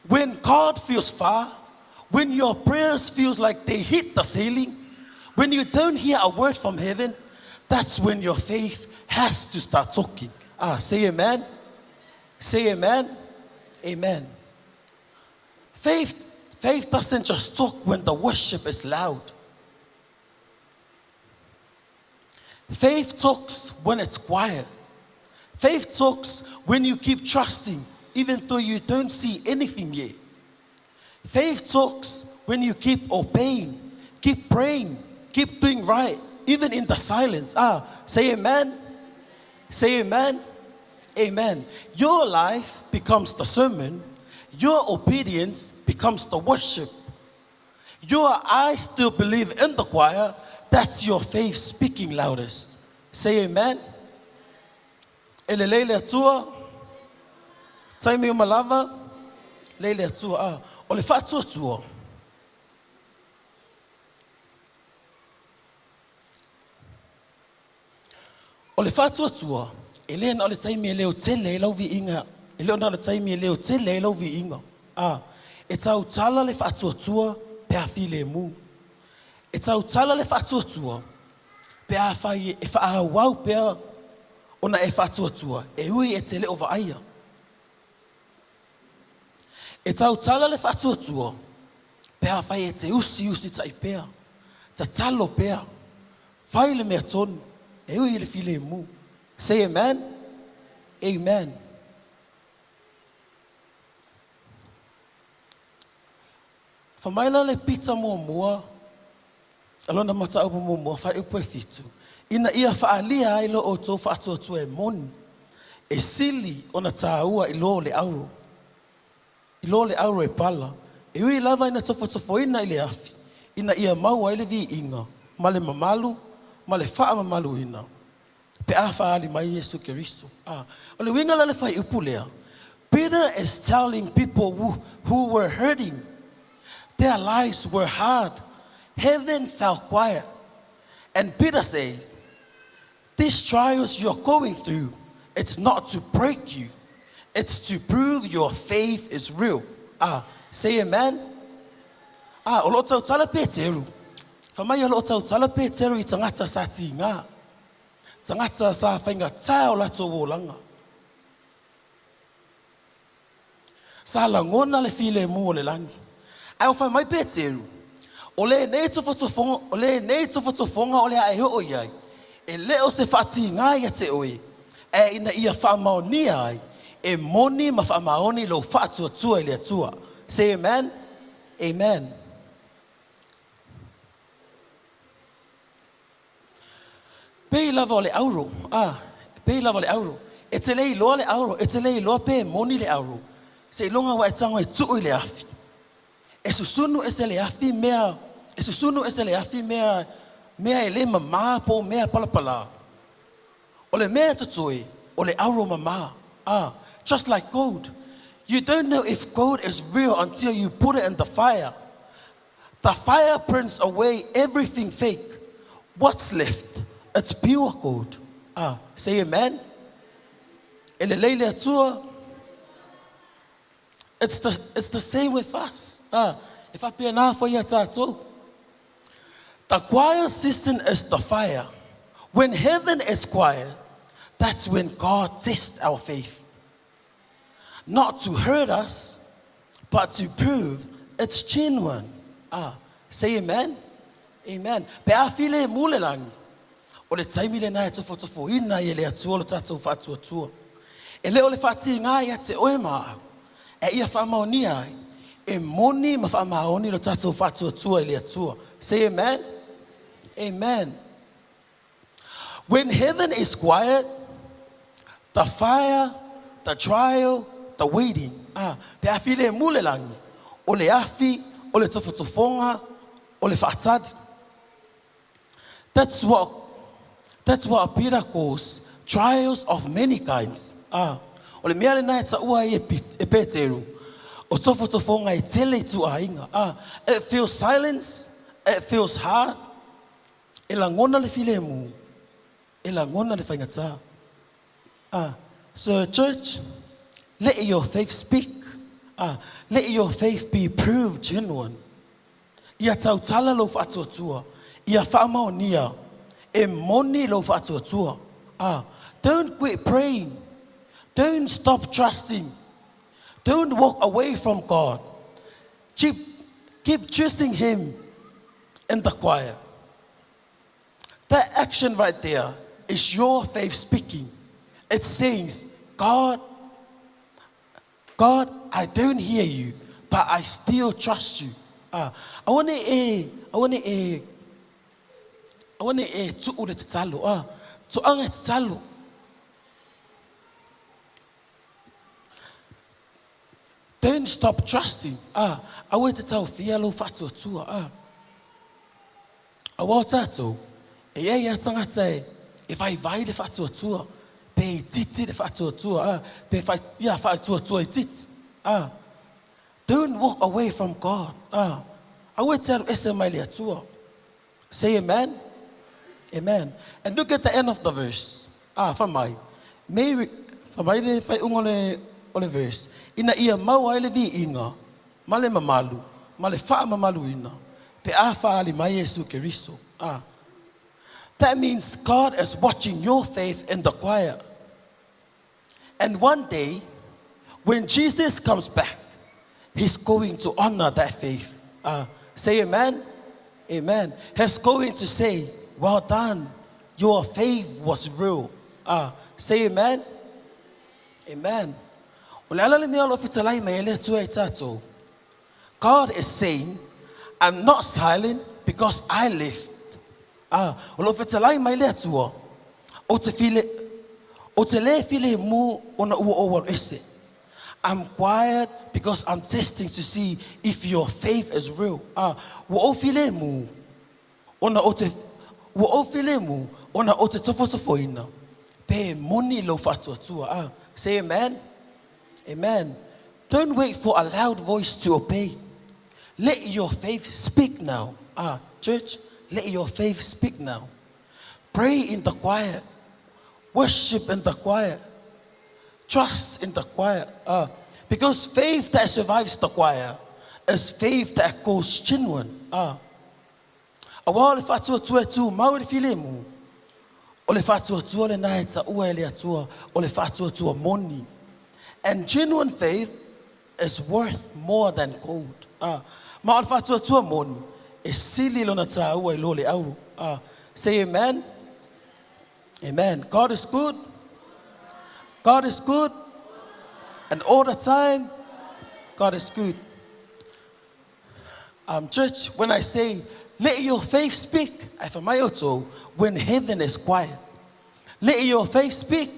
When God feels far, when your prayers feels like they hit the ceiling, when you don't hear a word from heaven, that's when your faith has to start talking. Say amen. Say amen. Amen. Faith doesn't just talk when the worship is loud. Faith talks when it's quiet. Faith talks when you keep trusting, even though you don't see anything yet. Faith talks when you keep obeying, keep praying, keep doing right, even in the silence. Say amen. Say amen. Amen. Your life becomes the sermon. Your obedience becomes the worship. I still believe in the choir. That's your faith speaking loudest. Say amen. Ele Leiataua. Taimi umalava. Leiataua. Ole whatua tua. Ole whatua tua. Ele na ole taimi leo tele lau vi inga. Ele na ole taimi leo tele lau vi inga. E tau tala le whatua tua pe a file mu. E tau tala le whatua tua pe a whai e wha wau pe a ona e whatua tua. E ui e tele o vaia. E tau tala le whatua tua pe a whai e te usi tai pea. Ta talo pea. Whai le mea tonu. E ui le file mu. Say amen. Amen. Whamaila le pita mua, alona mata upu mua, whai upu e fitu. Ina ia whaalia ai lo o tō whaatuatua e moni. E sili ona tāua i lo le auro. I lo le auro e pala. E ui lava ina tofo ina i le afi. Ina ia maua i le vi inga. Ma le mamalu, ma le wha mamalu ina. Pe a whaali mai Yesu Keristo. O le winga la le whai upu lea. Peter is telling people who were hurting. Their lives were hard. Heaven felt quiet. And Peter says, these trials you're going through, it's not to break you. It's to prove your faith is real. Say amen. O lo tau tala Peteru. Whamai o lo tau tala Peteru I tangata sa ti ngā. Tangata sa whainga tau lato o langa. Sa langona le file mu o le langi. Ai o whamai Peteru. O le nei tofotofonga o le ae ho o iai. E leo se whati ngā ia te oe. E ina ia whamaonia ai. E moni ma whamaoni lo whaatua tua I le atua. Say amen. Amen. Pei lava o le auro. Pei lava o le auro. E te lei loa le auro. E te lei loa pe moni le auro. Se ilonga wa e tango e tuu I le afi. E susunu e se le afi mea. E susunu e se le afi mea. Mea e le mama po mea palapala. O le mea tutui. O le auro mama. Just like gold. You don't know if gold is real until you put it in the fire. The fire burns away everything fake. What's left? It's pure gold. Say amen. Ele leile atua. It's the same with us. If I be enough for your tattoo. The quiet system is the fire. When heaven is quiet, that's when God tests our faith. Not to hurt us, but to prove it's genuine. Say amen. Amen. Pe a file mule langi. O le taimi le nai tofo ina I le atua lo tatou whaatua tua. E leo le whati ngā ia te oe maa. E ia whamaoni ai. E moni ma whamaoni lo tatou whaatua tua I le atua. Say amen. Amen. When heaven is quiet, the fire, the trial, the waiting. Pe a file mule langi. O le afi, o le tofotofonga, o le whaatadi. That's what Peter calls trials of many kinds. O le mea le nai ta ua e Peteru. O tofotofonga e tele tu a inga. It feels silence. It feels hard. E la ngona le file mu. E la ngona le whaingata. So church, let your faith speak. Let your faith be proved genuine. Ia tau tala lo whaatua tua. Ia whaamaonia. E moni lo whaatua tua. Don't quit praying. Don't stop trusting. Don't walk away from God. Keep choosing Him in the quiet. That action right there is your faith speaking. It says, God, I don't hear you, but I still trust you. I want to tu'u le tatalu. Tu'anga tatalu. Don't stop trusting. I want to tell fialo fatu tua. I want to. Ya tangata. If I vai le fatu tua, pe titi le fatu tua. Pe fa ya fatu tua tit. Don't walk away from God. I want to tell esemaili tua. Say amen. Amen. And look at the end of the verse. Famai. Mary, famai le fai ungole ole verse. Ina ia mau ai le vi inga. Male mamalu. Male fa mamalu ina. Pe fa ali mai Yesu Keristo. That means God is watching your faith in the quiet. And one day, when Jesus comes back, He's going to honor that faith. Say amen. Amen. He's going to say, well done. Your faith was real. Say amen. Amen. God is saying, I'm not silent because I lived. I'm quiet because I'm testing to see if your faith is real. Say amen. Amen. Don't wait for a loud voice to obey. Let your faith speak now. Church, let your faith speak now. Pray in the quiet. Worship in the quiet. Trust in the quiet. Because faith that survives the choir is faith that goes genuine. Awa le whatua tua tu mau le file mu. O le whatua tua le nai ta ua le atua. O le whatua tua moni. And genuine faith is worth more than gold. Ma o le whatua tua moni. E sili lona ta ua I lo le au. Say amen. Amen. God is good. God is good. And all the time, God is good. Church, when I say, let your faith speak, I find my auto when heaven is quiet. Let your faith speak.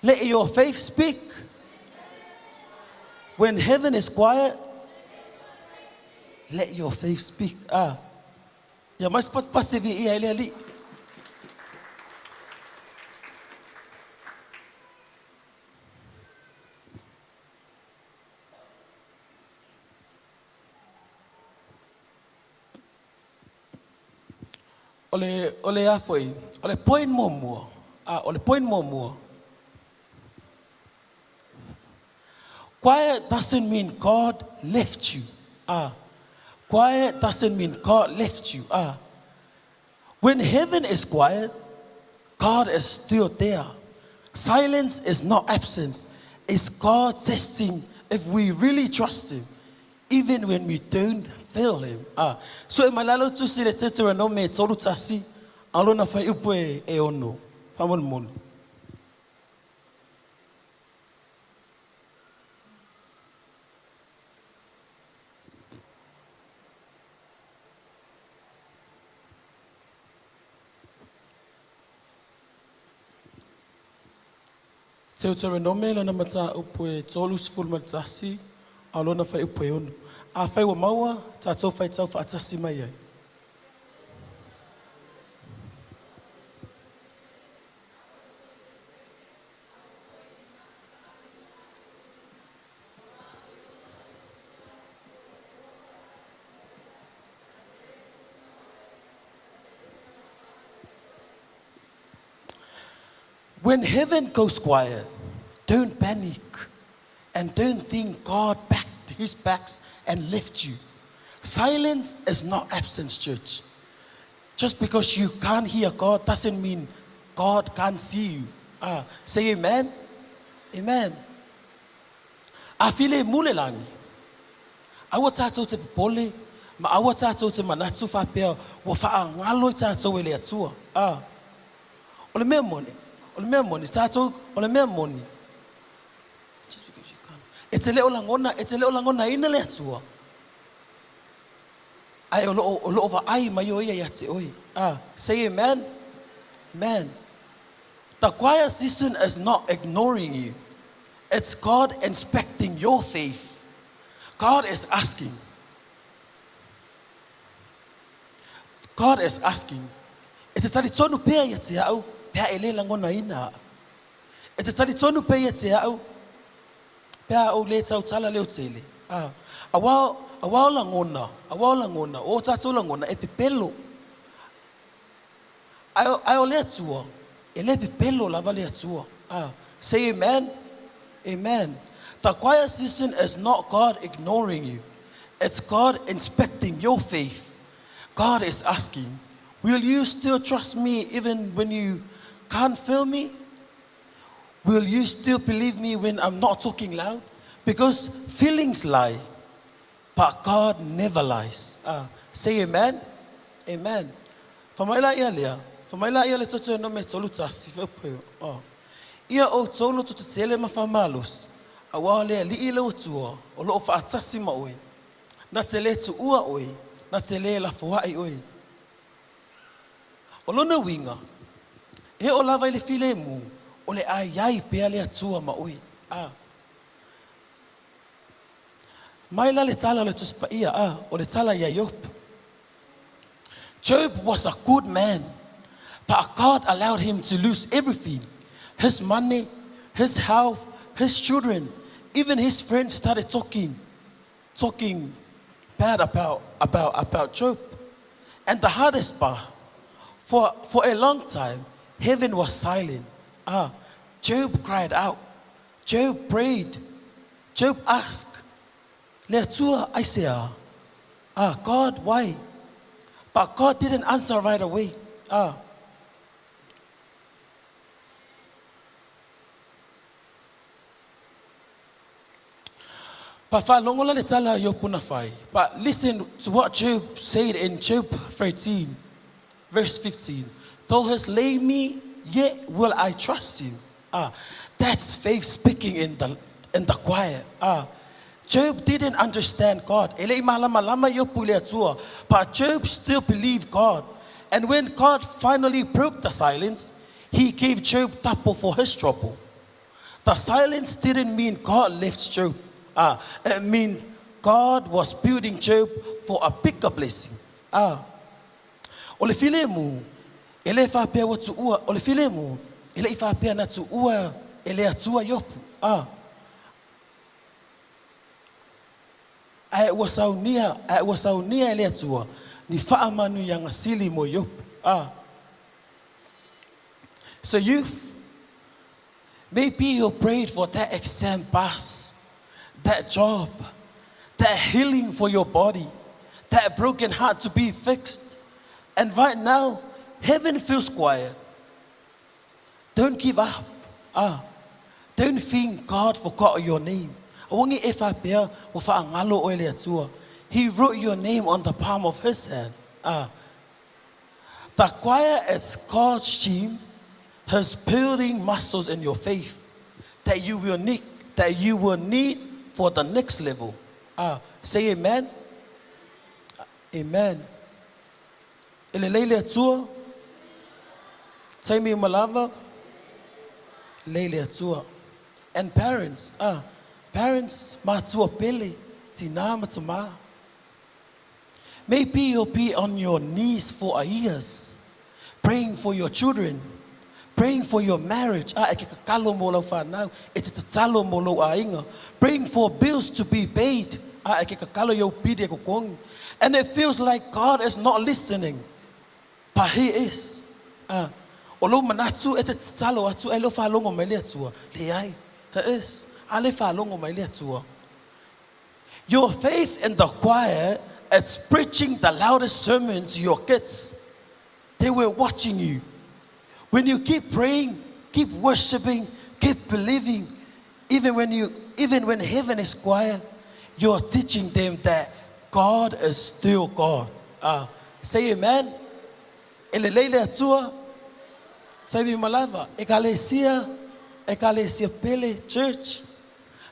Let your faith speak. When heaven is quiet, let your faith speak. Ya mas pat se vi ia ali. Ole afoi, ole point mo. Ole point mo. Quiet doesn't mean God left you. Quiet doesn't mean God left you. When heaven is quiet, God is still there. Silence is not absence. It's God testing if we really trust Him, even when we don't feel Him. So in malalo tu si le tete no me tolu tasi, alo na fai upe e ono. Famon mon. Teo te renome la na mata upe tolus full matasi alo na fai upe ono. A fai wa maua tatou fai tau fa atasi mai ai. When heaven goes quiet, don't panic and don't think God backed His backs and left you. Silence is not absence, church. Just because you can't hear God doesn't mean God can't see you. Say amen. Amen. Afile mule langi. Awa tatou te pole, ma awa tatou te manatu fa pea, wa fa ngalo tatou ele atua. Ole mea moni, tatou, ole mea moni. Just because you can't. Etele o langona ina le atua. Ai o lo over ai mai o ia te oi. Say amen. Amen. The choir season is not ignoring you. It's God inspecting your faith. God is asking. E te tari tonu pea ia te au, pea ele langona ina. E te tari tonu pea ia te au, pea au le tau tala leo tele. Awao langona, o tatou langona e pepelo. Ai o le atua, e le pepelo lava le atua. Say amen. Amen. The choir season is not God ignoring you. It's God inspecting your faith. God is asking, will you still trust me even when you can't feel me? Will you still believe me when I'm not talking loud? Because feelings lie, but God never lies. Say amen. Amen. Famaila ia le toto no me tolu tasi fepeo. Ia o tolu to tele mafamalos. Awa le li ile utua o lo fa atasi ma oi. Na tele tu ua oi, na tele la foai oi. O lona winga. E o lava ile file mu, o le ai pe le atua ma oi. Maila le tala le tuspa ia o le tala ia Job. Job was a good man, but God allowed him to lose everything. His money, his health, his children, even his friends started talking bad about Job. And the hardest part, for a long time, heaven was silent. Job cried out, Job prayed. Job asked, Leiataua, I say, God, why? But God didn't answer right away. But listen to what Job said in Job 13, verse 15. Though he slay me, yet will I trust you. That's faith speaking in the quiet. Job didn't understand God. But Job still believed God. And when God finally broke the silence, he gave Job double for his trouble. The silence didn't mean God left Job. It means God was building Job for a bigger blessing. Ole filemu, ele whapea watu ua. Ole filemu, ele I whapea na tu ua, ele atua yopu. Ai wasaunia ele atua. Ni whaamanu yang asili mo yopu. So youth, maybe you prayed for that exam pass, that job, that healing for your body, that broken heart to be fixed. And right now, heaven feels quiet. Don't give up. Don't think God forgot your name. He wrote your name on the palm of his hand. The quiet is God's team, his building muscles in your faith that you will need for the next level. Say amen. Amen. Leiataua. Say me malava. Leiataua. And parents, parents matua pele tina matama. Maybe you'll be on your knees for years, praying for your children, praying for your marriage. Praying for bills to be paid. And it feels like God is not listening. But He is. Your faith in the choir is preaching the loudest sermon to your kids. They were watching you. When you keep praying, keep worshiping, keep believing, even when heaven is quiet, you're teaching them that God is still God. Say amen. Leiataua. Say me malava. Ekalesia pele church.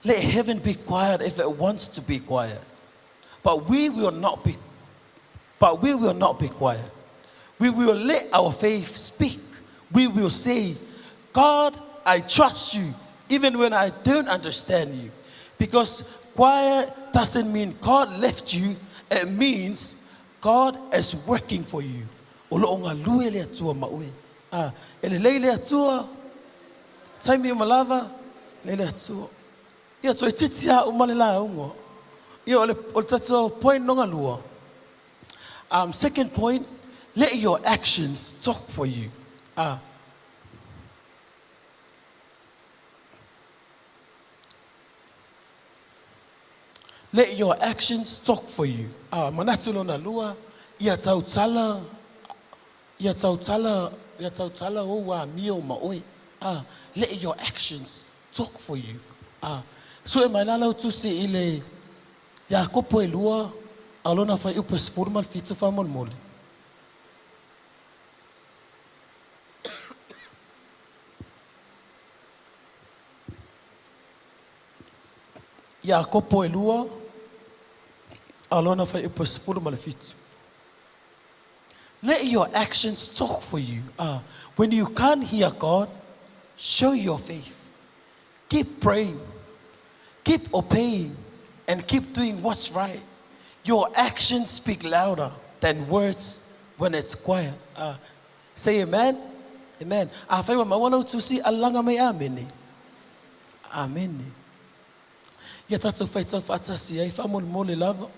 Let heaven be quiet if it wants to be quiet. But we will not be quiet. We will let our faith speak. We will say, God, I trust you, even when I don't understand you. Because quiet doesn't mean God left you. It means God is working for you. Leiataua. Say me malava. Leiataua. Ia toi titia umalila ungo. Ia ole tato point nonga lua. Second point, let your actions talk for you. Let your actions talk for you. Manatulo na lua. Ia tautala o wa mio maoi. Let your actions talk for you. So e mai lalau tu se ile ya kopo e lua alona fai upes formal fitu fa molmoli. Ya kopo e lua alona fai upes formal fitu. Let your actions talk for you. When you can't hear God, show your faith. Keep praying, keep obeying, and keep doing what's right. Your actions speak louder than words when it's quiet. Say amen. Amen. Afaiwa mawana utusi alanga me ameni. Amen. Yatatu faita fatasi ya ifamul mole lava.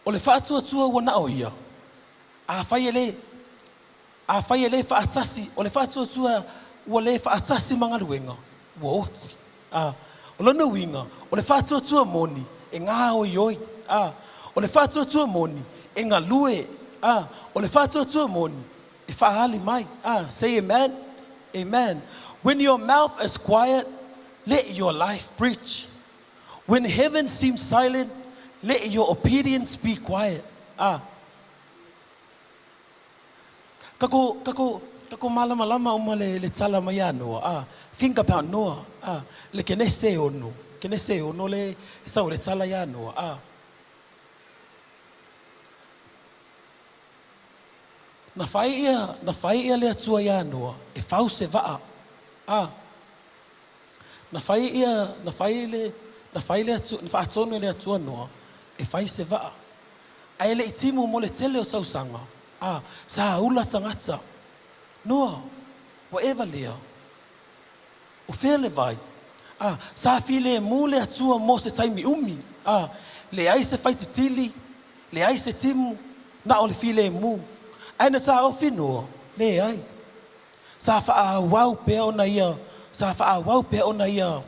O le whaatua wana o ia. A whai ele whaatasi. O le whaatua ua le whaatasi mga luenga. Ua oti. O lona winga. O le whaatua moni. E ngā o ioi. O le whaatua moni. E ngā lue. O le whaatua moni. E whaali mai. Say amen. Amen. When your mouth is quiet, let your life preach. When heaven seems silent, let your obedience be quiet. Kako malama uma le tala mai anoa. Think about Noah. Le kene se ono. Kene se ono le sau le tala ya anoa. Na whai ia le atua ya anoa. E whau se waa. Na whai le atono le atua noa. E whai se waa. Ai le itimu mo le tele o tausanga. Sa ula tangata. Noa, whatever lea. O whea le vai. Sa file mu le atua mo se taimi umi. Le ai se whai titili. Le ai se timu. Na o le file mu. Ai na ta o whinoa. Le ai. Sa wha wau pea ona ia. Sa wha wau pea ona ia.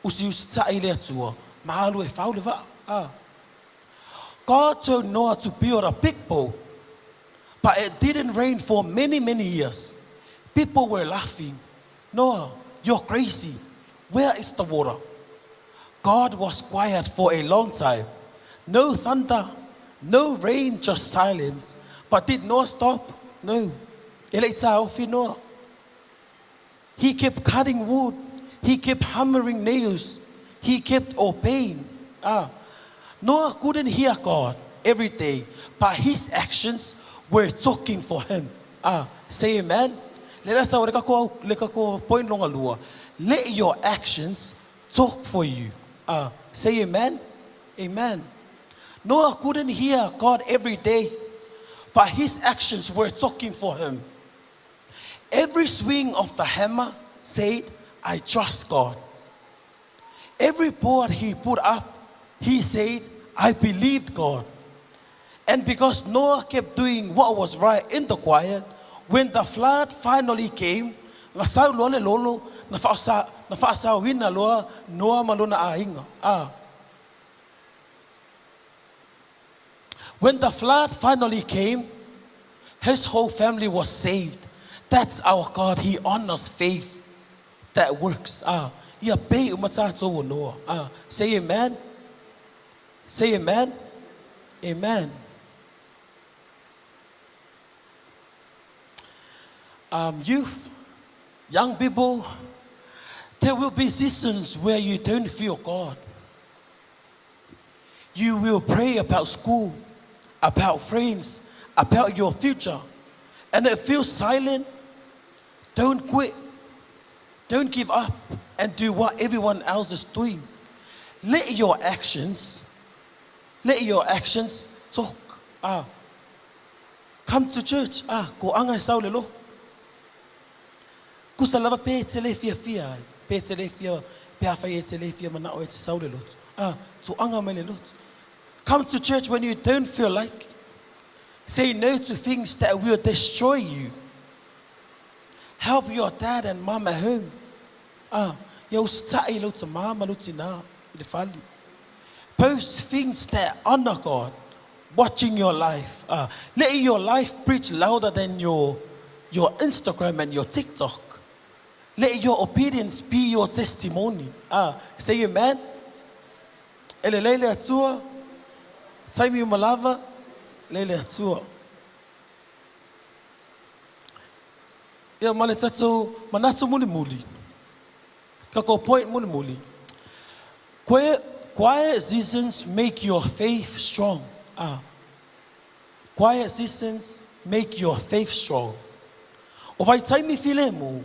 Usi tai le atua. Mahalu e whau le waa. God told Noah to build a big boat. But it didn't rain for many, many years. People were laughing. Noah, you're crazy. Where is the water? God was quiet for a long time. No thunder, no rain, just silence. But did Noah stop? No. Noah. He kept cutting wood. He kept hammering nails. He kept obeying. Noah couldn't hear God every day, but his actions were talking for him. Say amen. Let your actions talk for you. Say amen. Amen. Noah couldn't hear God every day, but his actions were talking for him. Every swing of the hammer said, I trust God. Every board he put up, he said, I believed God. And because Noah kept doing what was right in the quiet, when the flood finally came, when the flood finally came, his whole family was saved. That's our God. He honors faith that works. Say amen. Say amen. Amen. Youth, young people, there will be seasons where you don't feel God. You will pray about school, about friends, about your future, and it feels silent. Don't quit. Don't give up and do what everyone else is doing. Let your actions talk. Come to church. Ko angai sau le lo. Kusa lava pe telefia fia. Pe telefia pe afai telefia mana o te sau le lo. So anga mai le lo. Come to church when you don't feel like. Say no to things that will destroy you. Help your dad and mom at home. Yo stai lo to mama lo tina le fali. Post things that honor God. Watching your life. Let your life preach louder than your Instagram and your TikTok. Let your obedience be your testimony. Say amen. Leile atua. Taimi umalava. Leile atua. Ia male tato manatu muli. Kako point muli. Quiet seasons make your faith strong. Quiet seasons make your faith strong. O vai taimi file mu,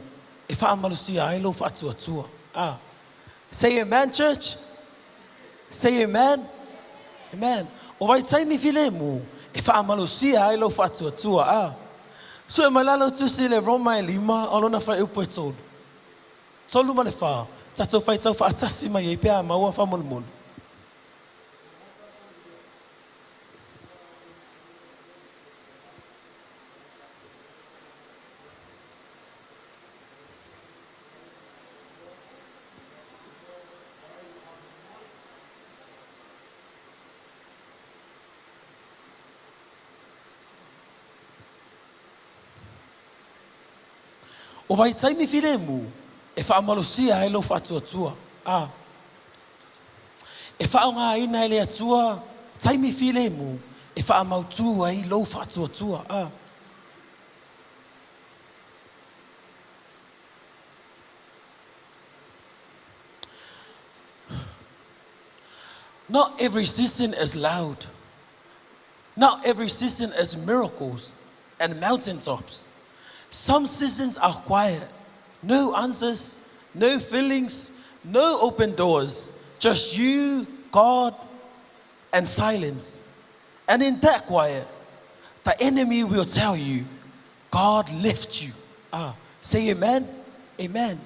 e wha amalusia ailo wha atua. Say amen, church. Say amen. Amen. O vai taimi file mu, e wha amalusia ailo wha atua. So e malalo tu sile Roma e 5, alona wha upo e tolu. Tolu ma le wha, tato whai tau wha atasi mai e pia maua wha mulmulu. O vai taimi file mu, e whaamalosia e lo whatuatua. E whaonga ina e le atua, taimi file mu, e whaamautua i lo whatuatua. Not every season is loud. Not every season is miracles and mountaintops. Some seasons are quiet. No answers, no feelings, no open doors. Just you, God, and silence. And in that quiet, the enemy will tell you, God left you. Say amen? Amen.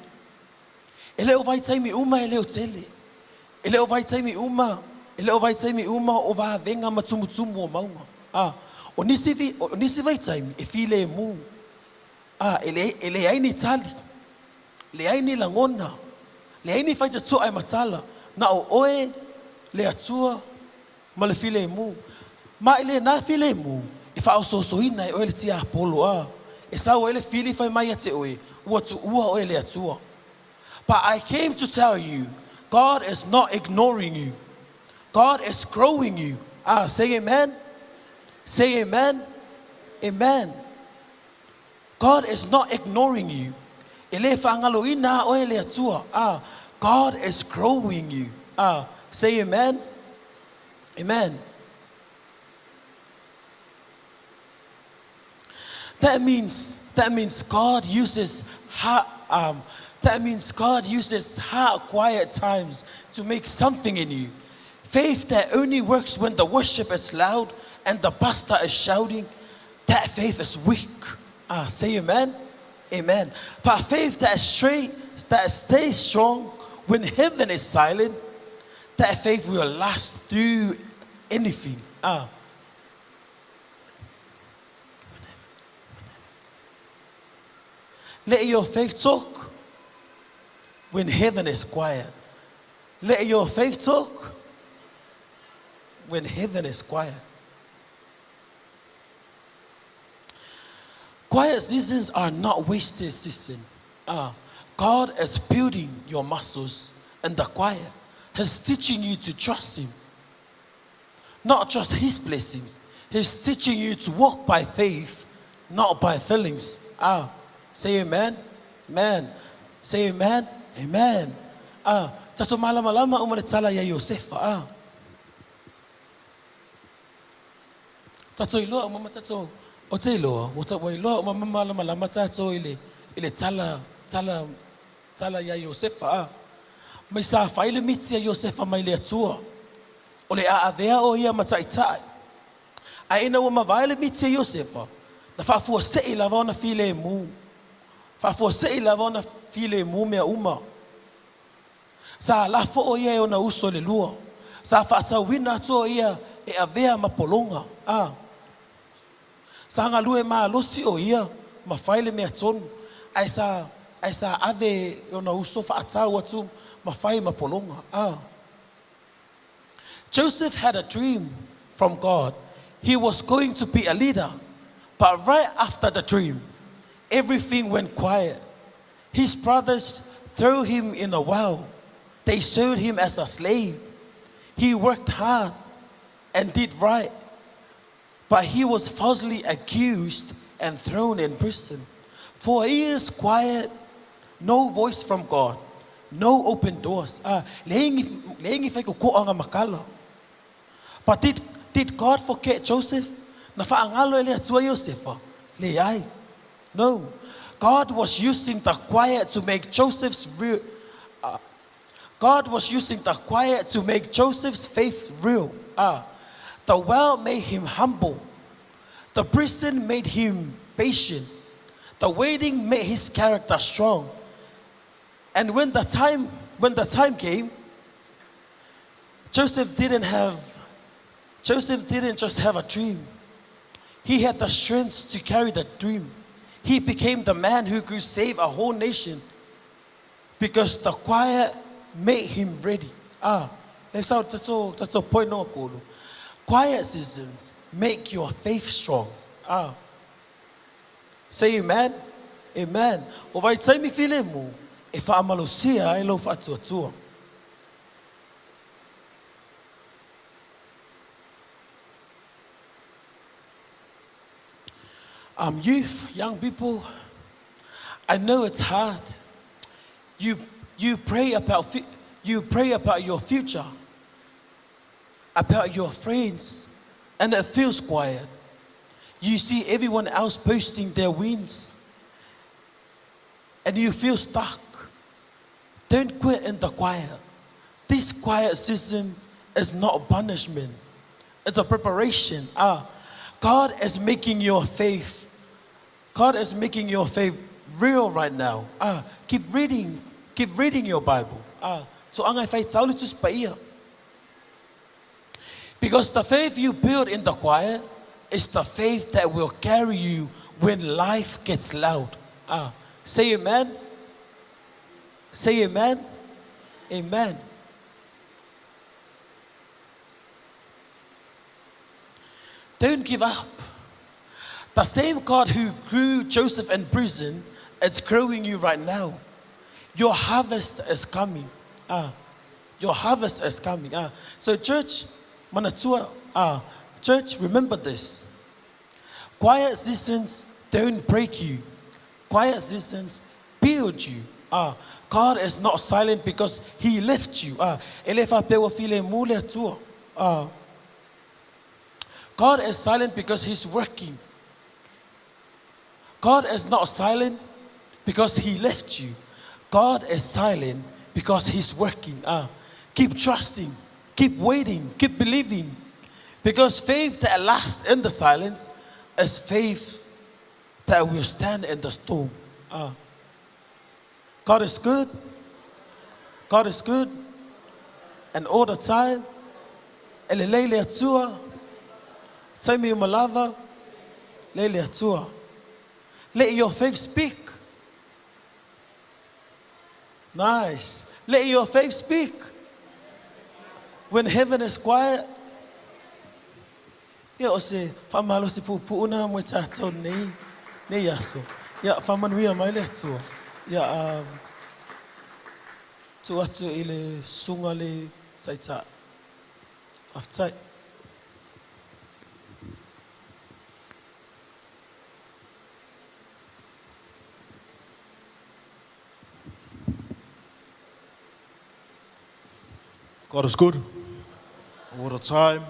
Ele o vai taimi uma ele o tele. Ele o vai taimi uma. Ele o vai taimi uma o va venga matumutumu o maunga. O nisi vai taimi e file mu. Ele ai ni tali. Le ai ni langona. Le ai ni fai tatu ai matala. Na o oe le atua ma le file mu. Ma ele na file mu. E fa o sosoina e o le tia apolo. E sa o ele fili fai mai ate oe. Ua tu ua o ele atua. But I came to tell you, God is not ignoring you. God is growing you. Say amen. Say amen. Amen. God is not ignoring you. Ele whaangaloina o ele atua. God is growing you. Say amen. Amen. That means God uses hard, quiet times to make something in you. Faith that only works when the worship is loud and the pastor is shouting, that faith is weak. Say amen. Amen. But faith that is straight, that stays strong when heaven is silent, that faith will last through anything. Let your faith talk when heaven is quiet. Let your faith talk when heaven is quiet. Quiet seasons are not wasted seasons. God is building your muscles in the quiet. He's teaching you to trust Him. Not just His blessings. He's teaching you to walk by faith, not by feelings. Say amen. Amen. Say amen. Amen. Tato malama umaletala ya Yosefa. Tato iloa mama tato o te iloa o ta iloa mama malama tato ile tala ya Yosefa. Mai sa faile miti ya Yosefa mai le atua. O le aavea o ia mataitai. A ina o mavaile miti ya Yosefa. Na fafua sei lava na file mu. Fafua sei lava na file mu mea uma. Sa la fo o ia o na uso le lua. Sa fata wina to ia e avea mapolonga. Sa ngalue ma losi o ia ma faile mea tonu. Ai sa ave o na uso fata watu ma fai mapolonga. Joseph had a dream from God. He was going to be a leader. But right after the dream, everything went quiet. His brothers threw him in a well. They sold him as a slave. He worked hard and did right. But he was falsely accused and thrown in prison. 4 years quiet, no voice from God, no open doors. Lehingi fai ko anga makala. But did God forget Joseph? Na faangalo ele atua Yosefa. Leai. No. God was using the quiet to make Joseph's real. God was using the quiet to make Joseph's faith real. The well made him humble. The prison made him patient. The waiting made his character strong. And when the time came, Joseph didn't just have a dream. He had the strength to carry the dream. He became the man who could save a whole nation because the quiet made him ready. That's a point no kolo. Quiet seasons make your faith strong. Say amen. Amen. O vai taimi file mu, e whaamalosia e lo whaatuatua. Youth, young people, I know it's hard. You pray about your future, about your friends, and it feels quiet. You see everyone else posting their wins, and you feel stuck. Don't quit in the quiet. This quiet season is not a punishment. It's a preparation. God is making your faith. God is making your faith real right now. Keep reading your Bible. So angai faith tauli tus paia. Because the faith you build in the quiet is the faith that will carry you when life gets loud. Say amen. Say amen. Amen. Don't give up. The same God who grew Joseph in prison, it's growing you right now. Your harvest is coming. Your harvest is coming. So church, manatua, church, remember this. Quiet seasons don't break you. Quiet seasons build you. God is not silent because He lifts you. God is silent because He's working. God is not silent because He left you. God is silent because He's working. Keep trusting, keep waiting, keep believing. Because faith that lasts in the silence is faith that will stand in the storm. God is good. God is good. And all the time. Leiataua. Taimi malava. Leiataua. Let your faith speak. Nice. Let your faith speak. When heaven is quiet, ya ose famalo si puuna mo tato nei yaso. Ya famanuia mai le tu. Ya tu atu ile sunga le taita. Aftai. God is good all the time.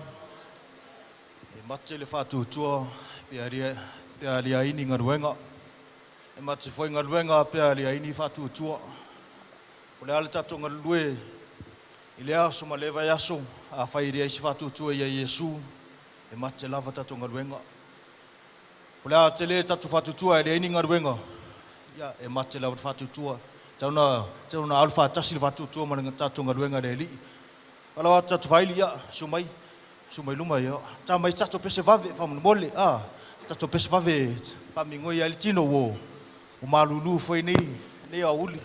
E mate le whātutua, pia lia ini ngaruenga. E mate whai ngaruenga, pia lia ini whātutua. O le ale tatu ngarue, i le aso ma lewa yaso, a whai rea isi whātutua ia Iesu. E mate lava tatu ngaruenga. O le ale le tatu whātutua, e lia ini ngaruenga. Ia, e mate lava whātutua. Tauna alfa tasi le whātutua, ma nga tatu ngaruenga le li. Kalau tatu faili ya sumai luma ya. Ta mai tatu pese vave fa mole tatu pese vave pa mingo ya litino wo. O malulu foi ni auli.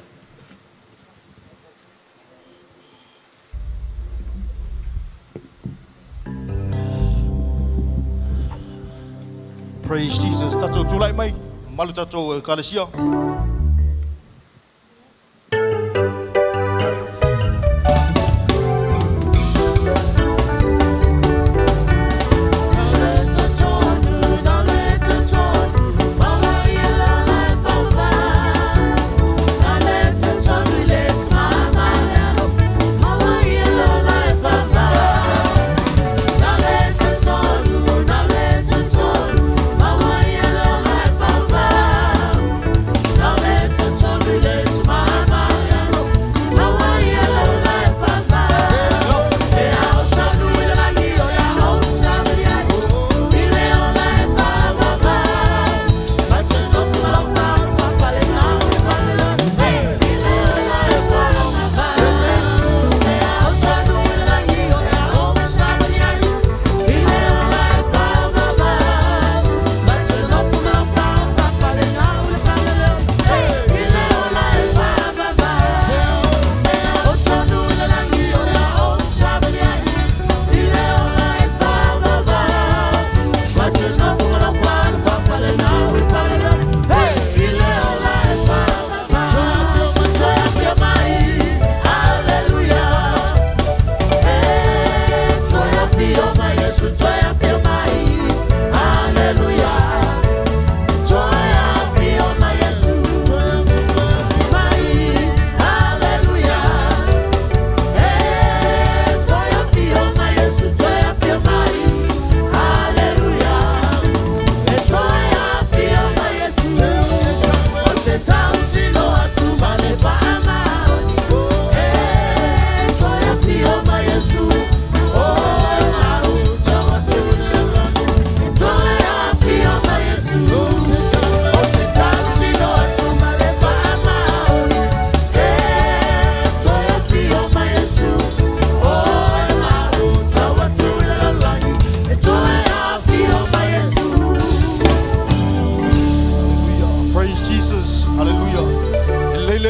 Praise Jesus. Tatu tulai mai malu tatu kalesia. Love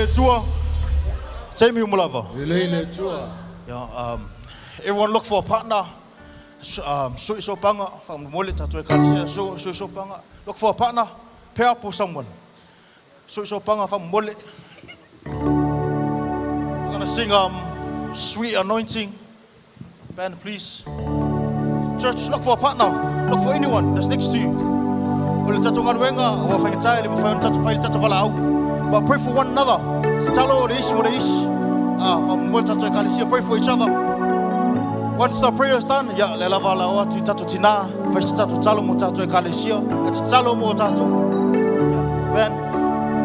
Leiataua. Jamie Umulava. Leiataua. Yeah, everyone look for a partner. So panga from Mole Tatu Kalisia. So panga. Look for a partner. Pair up with someone. So panga from Mole. We're gonna sing Sweet Anointing. Band, please. Church, look for a partner. Look for anyone that's next to you. But pray for one another. Pray for each other. Once the prayer is done,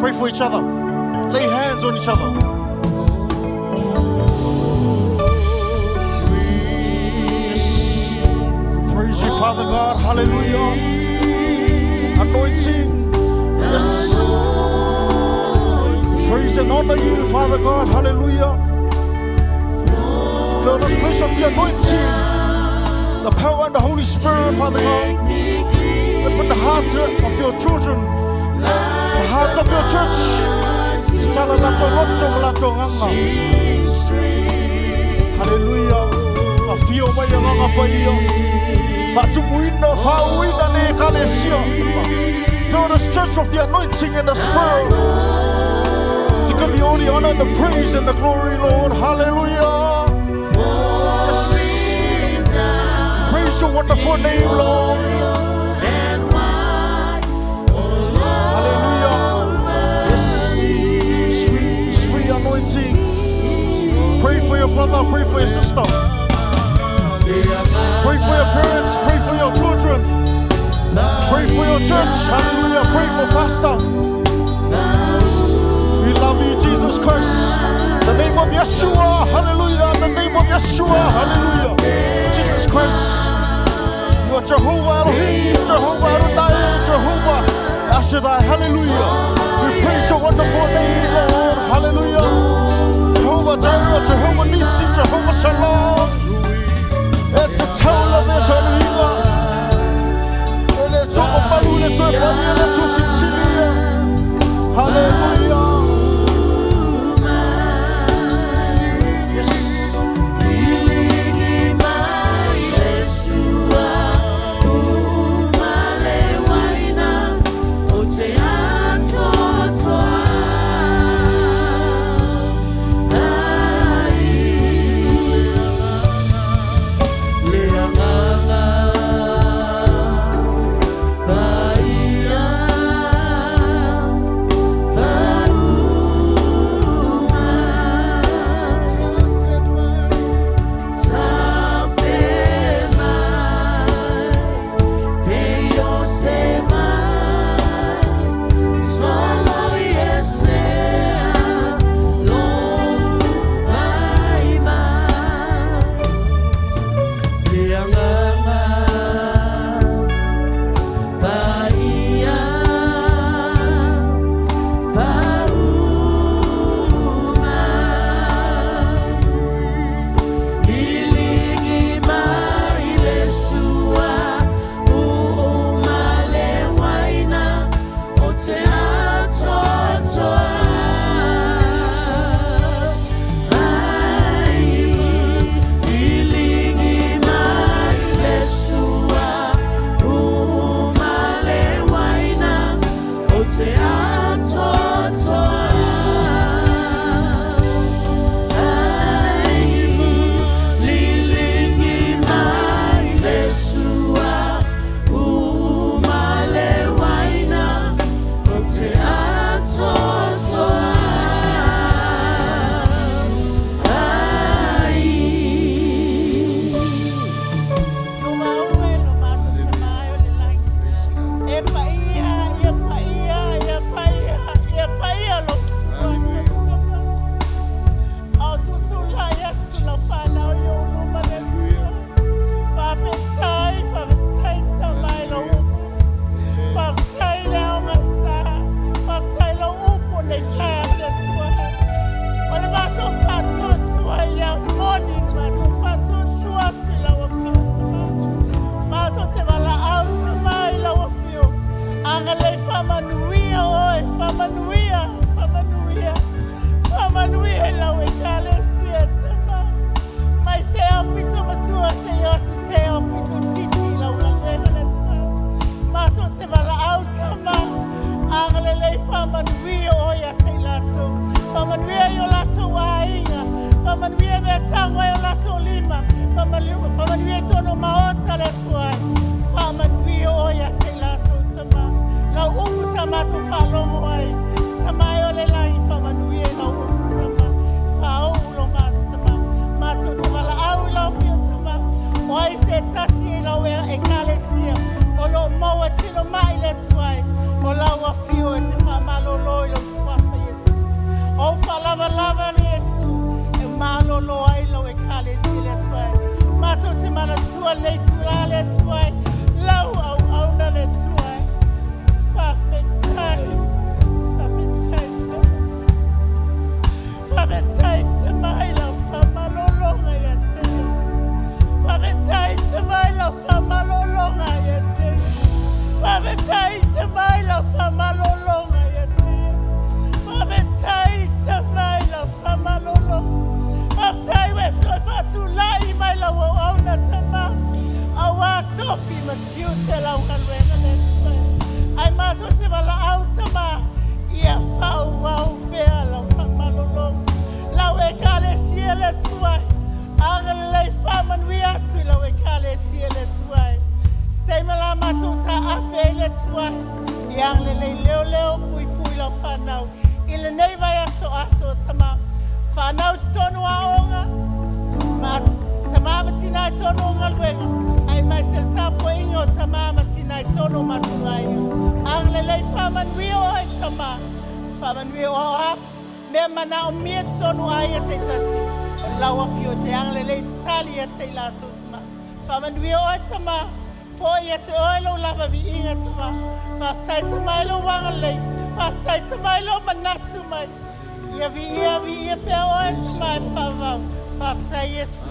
pray for each other. Lay hands on each other. Praise you, Father God. Hallelujah. Anointing. Yes. Praise and honor you, Father God. Hallelujah. Fill this place of the anointing. The power and the Holy Spirit, Father God. Open the hearts of your children. The hearts of your church. Hallelujah. I feel my Fill the church of the anointing and the spirit. To give you all the honor and the praise and the glory, Lord. Hallelujah. Yes. Praise your wonderful name, Lord. Hallelujah. Yes. Sweet anointing. Pray for your brother, pray for your sister. Pray for your parents, pray for your children. Pray for your church, hallelujah. Pray for pastor. We love you, Jesus Christ. The name of Yeshua, hallelujah. The name of Yeshua, hallelujah. Jesus Christ. You are Jehovah Elohim, Jehovah Adonai, Jehovah Ashdai, hallelujah. We praise your wonderful name, Lord, hallelujah. Jehovah Jireh, Jehovah Nissi, Jehovah Shalom. It's a town of Elohim. Let's talk about who let's talk about you, let's talk Sicilia. Hallelujah. Yes. Whamanuia oia te lato. Whamanuia yo lato wainga. Whamanuia mea tango yo lato lima. Whamanuia tono maota le tuai. Whamanuia oia te lato tama. Lau upu sa mato whalomo ai. Tama o le lai whamanuia lau upu tama. Whao ulo mato tama. Mato tama la au lau fio tama. Oai se tasi e lau e kalesia. O lo maua tino mai le tuai. O lau a fio e te whamalolo i lo tuafa Yesu. O whalava lava le Yesu. E malolo ai lau e kalesia le tuai. Mato te mana tua le tua le tuai. Lau au au na le tuai. Whawhetai. Whawhetai te. Whawhetai te mai lau whamalolonga ia te. Whawhetai te mai lau whamalolonga ia te. Whawhetai te mai lau whamalolonga ia te. Whawhetai te mai lau whamalolonga. Whawhetai we whatu lai mai lau au au na tama. Awa tofi Mathew te lau hanwena le tuai. Ai mato te wala au tama. Ia whau au bea lau whamalolonga. Lau e kale sia le tuai. Anga lei whamanuia tui lau e kale sia le tuai. Seima la mato ta ape le tuai. Iang le lei leo leo pui pui lau whanau. Ile nei vai aso ato tama. Whanau te tonu a onga. Tama matina i tonu o ngaluenga. Ai mai se tapo ingo tama matina i tonu matungai. Ang le lei whamanuia o ai tama. Whamanuia o hap. Mea mana o mia te tonu ai a te tasi. O laua fio te ang le lei te tali a te lato tama. Whamanuia o ai tama. Foi e te oilo lava vi inga tama. Whaftai tama ilo wanga lei. Whaftai tama ilo manatu mai. Ia vi pia o ai tama e whavau. Whaftai Yesu.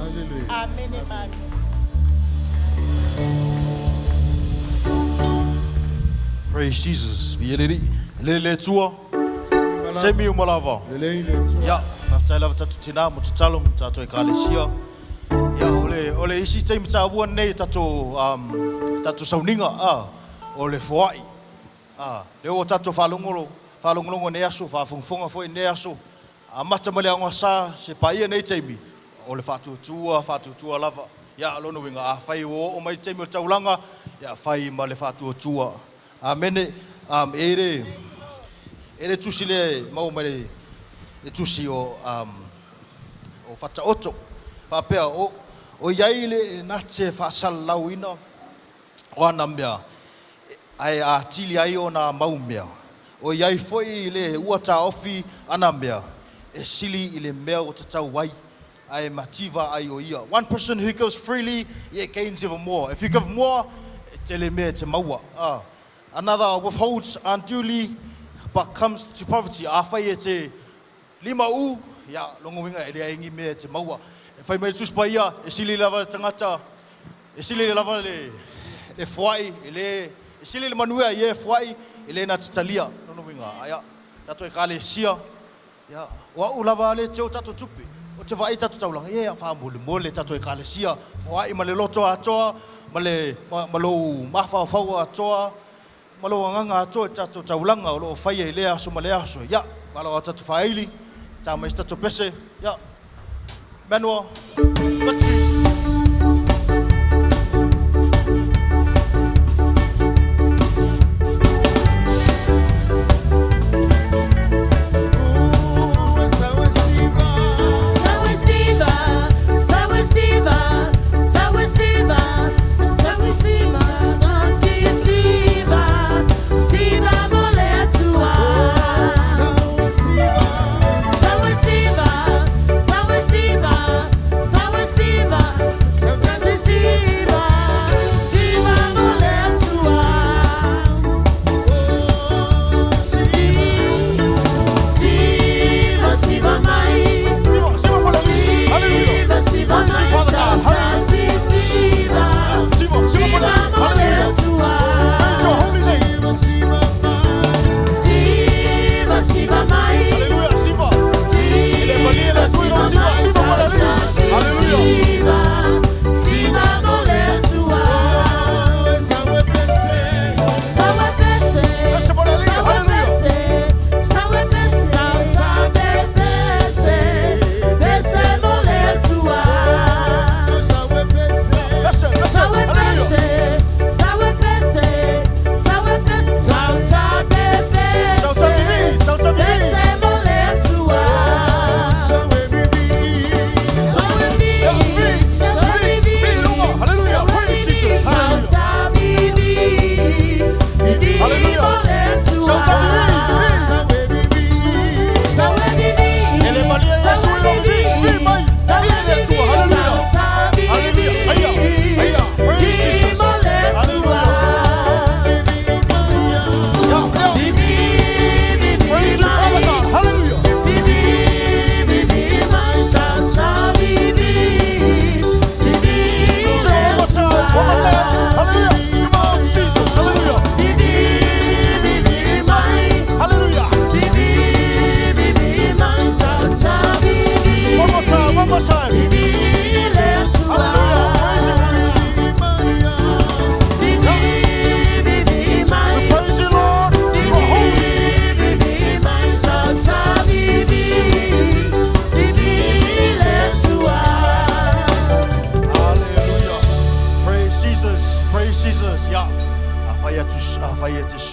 Amen Immanuel. Praise Jesus. Le tua. Temi umalava. Ya, whaftai lava tatu tina mo te talo mo tato e kalesia. Ya, ole isi temi tāua nei tato sauninga. Ole foai. Leo o tato whalongolongo ne aso, whafungfunga foi ne aso. Mata male angwa sa, se paia nei temi. Ole whatutua lava. Ya, alono winga, whai o mai temi o taulanga. Ya, whai ma le whatutua. Amene, ere tusi le mau mai e tusi o whata oto. Whapea o iai le nate whasal lauina. O ana mea, ai a tili ai o na mau mea. O iai foi le uata ofi ana mea. E sili i le mea o tatau wai. Ai mativa ai o ia. One person who gives freely, yet gains even more. If you give more, te le mea te maua. Another withholds unduly, but comes to poverty. A whai e te lima u, ia longo winga e le aingi mea te maua. E whai mai tuspa ia, e sili lava tangata, e sili lava le fuai, e sili le manua i e fuai, e le na titalia, nono winga. Aia, tato e kale sia, ia, wa u lava le teo tato tupi. O te vai tato taulanga, ia wha mole tato e kale sia, fuai ma le loto atoa, ma lo mafa fau atoa, ma lo anganga atoa tato taulanga, o lo whaia i le aso ma le aso. Ia, malo a tato whaili, ta mais tato pese, ia. Immanuel, Mathew. Siva,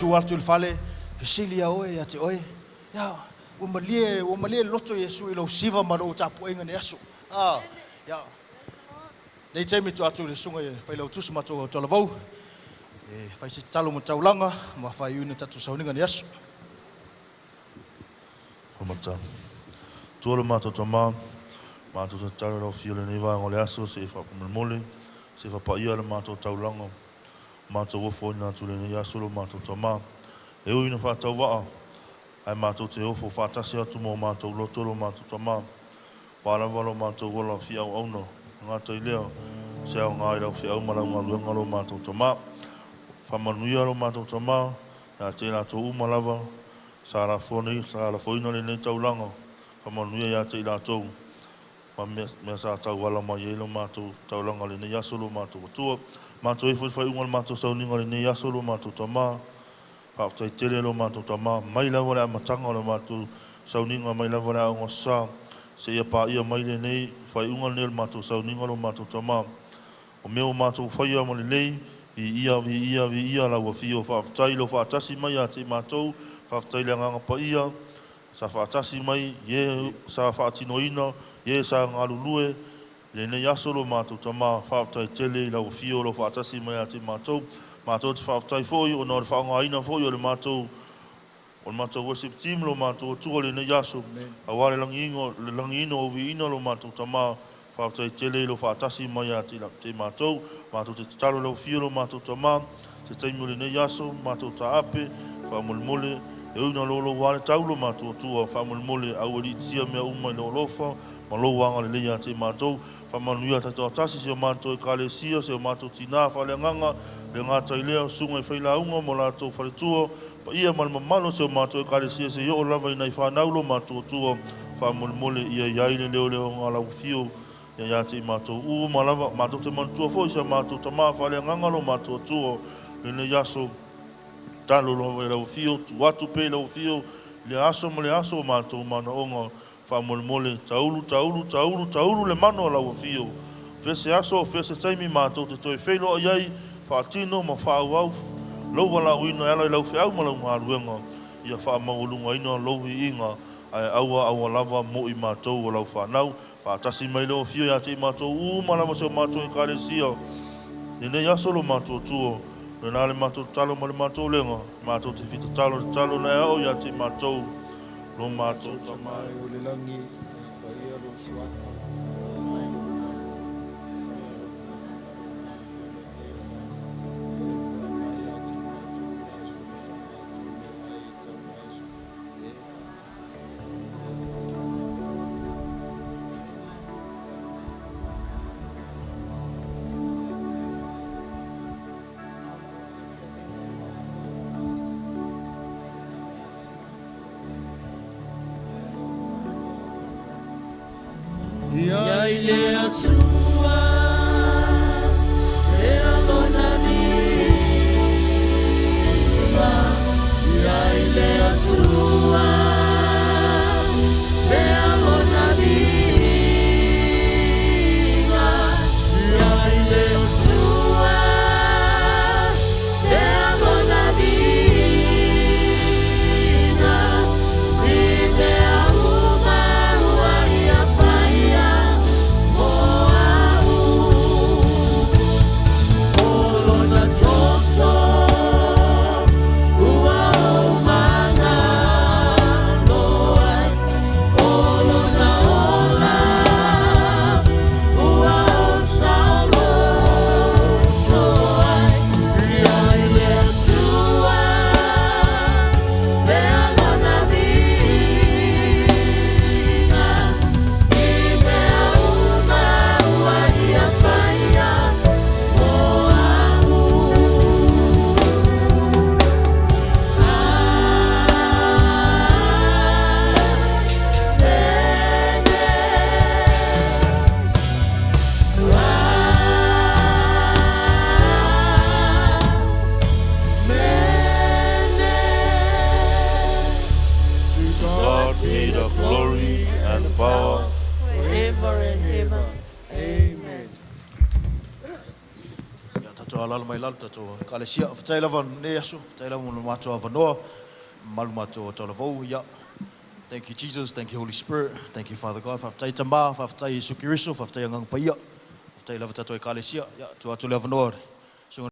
tu atu il fale, fisilia oe ya te oe. Ya, o malie loto Yesu ilo siva maro tapu inga ni asu. Ya. Nei temi tu atu le sunga e fai lau tusu mato Toleafoa. Fai se talo mo taulanga, ma fai una tatu sauninga ni asu. Hamata. Tuolo mato tama, mato talo lau fiole ni vai ngole asu se fa mole, se fa pa ia le mato taulanga. Mato wofo ina tule ni asu lo mato tama. E ui na fa tau waa. Ai mato te ofo fa tasi atu mo mato loto lo mato tama. Wala walo mato wola fi au ono. Ngata i leo. Se au ngai lau fi au mala ngaluenga lo mato tama. Whamanuia lo mato tama. Ya tēnā tō umalawa. Sara foina le nei taulanga. Whamanuia ya te ila tō. Ma mea sa tau wala mai e lo mato taulanga le nei aso lo mato watua. Mato e fai unga le mato sauninga le nei aso lo mato tama. Whaafutai tele lo mato tama. Mai lawa le amatanga lo mato sauninga. Mai lawa le aonga sa. Se ia pa ia mai le nei. Fai unga le mato sauninga lo mato tama. O meo mato fai ia mali lei. Vi ia la wafio. Whaafutai lo whaatasi mai a te mato. Whaafutai le anganga pa ia. Sa whaatasi mai. Ye sa whaatinoina. Ye sa ngalulue. Le nei aso lo mato tama. Whaafutai tele la wafio lo whaatasi mai a te mato. Mato te whaafutai foi. O nore whaanga aina foi o le mato. O le mato worship team lo mato. Tua le nei aso. Awale langi ino o vi ina lo mato tama. Whaafutai tele lo whaatasi mai a te mato. Mato te talo lo fio lo mato tama. Te taimo le nei aso. Mato ta ape. Whaamole. E una lolo wale taulo mato tua. Whaamole. Awali tia mea umai lo lofa. Ma lo wanga le leia te mato. Whamanuia te toa tasi se o mato e kale sia. Se o mato tina whale nganga. Le ngata i lea sunga i whaila unga. Mo lato whale tua. Pa ia malmamalo se o mato e kale sia. Se yo lava i nei whanaulo mato tua. Whaamole ia iaile leo ngala ufio. Ya te mato u malava mato te mantua foi sa mato tama fale ngangalo mato tuo le yaso talo lo le fio tu atu pe lo fio le aso mato mano onga fa mole taulu le mano la fio fese aso fese taimi mato te toi felo ai fa tino ma fa wa lo wala uino ala lo fio ma lo ngaruenga ia fa maulunga ino lo inga ai awa lava mo i mato lo fa nau Tasi mai leo fio ya te mato malama se mato i kare sia. Nene ya solo mato tuo. Nena le mato talo ma le mato lenga. Mato te fita talo na au ya te mato. Lo mato Tamai o le langi. Pa ia lo suafa. Leiataua, e alona viva. Leiataua, e alona viva. Leiataua, e alona viva. Vive a uma rua e a paia. tato alala mai lalo tato kalesia fatai lava ne aso fatai lava mo mato avanoa malu mato Toleafoa ya. Thank you Jesus, thank you Holy Spirit, thank you Father God. Fatai tamba, fatai Yesu Kiriso, fatai ngang paia. Fatai lava tato kalesia ya tu atu lava noa.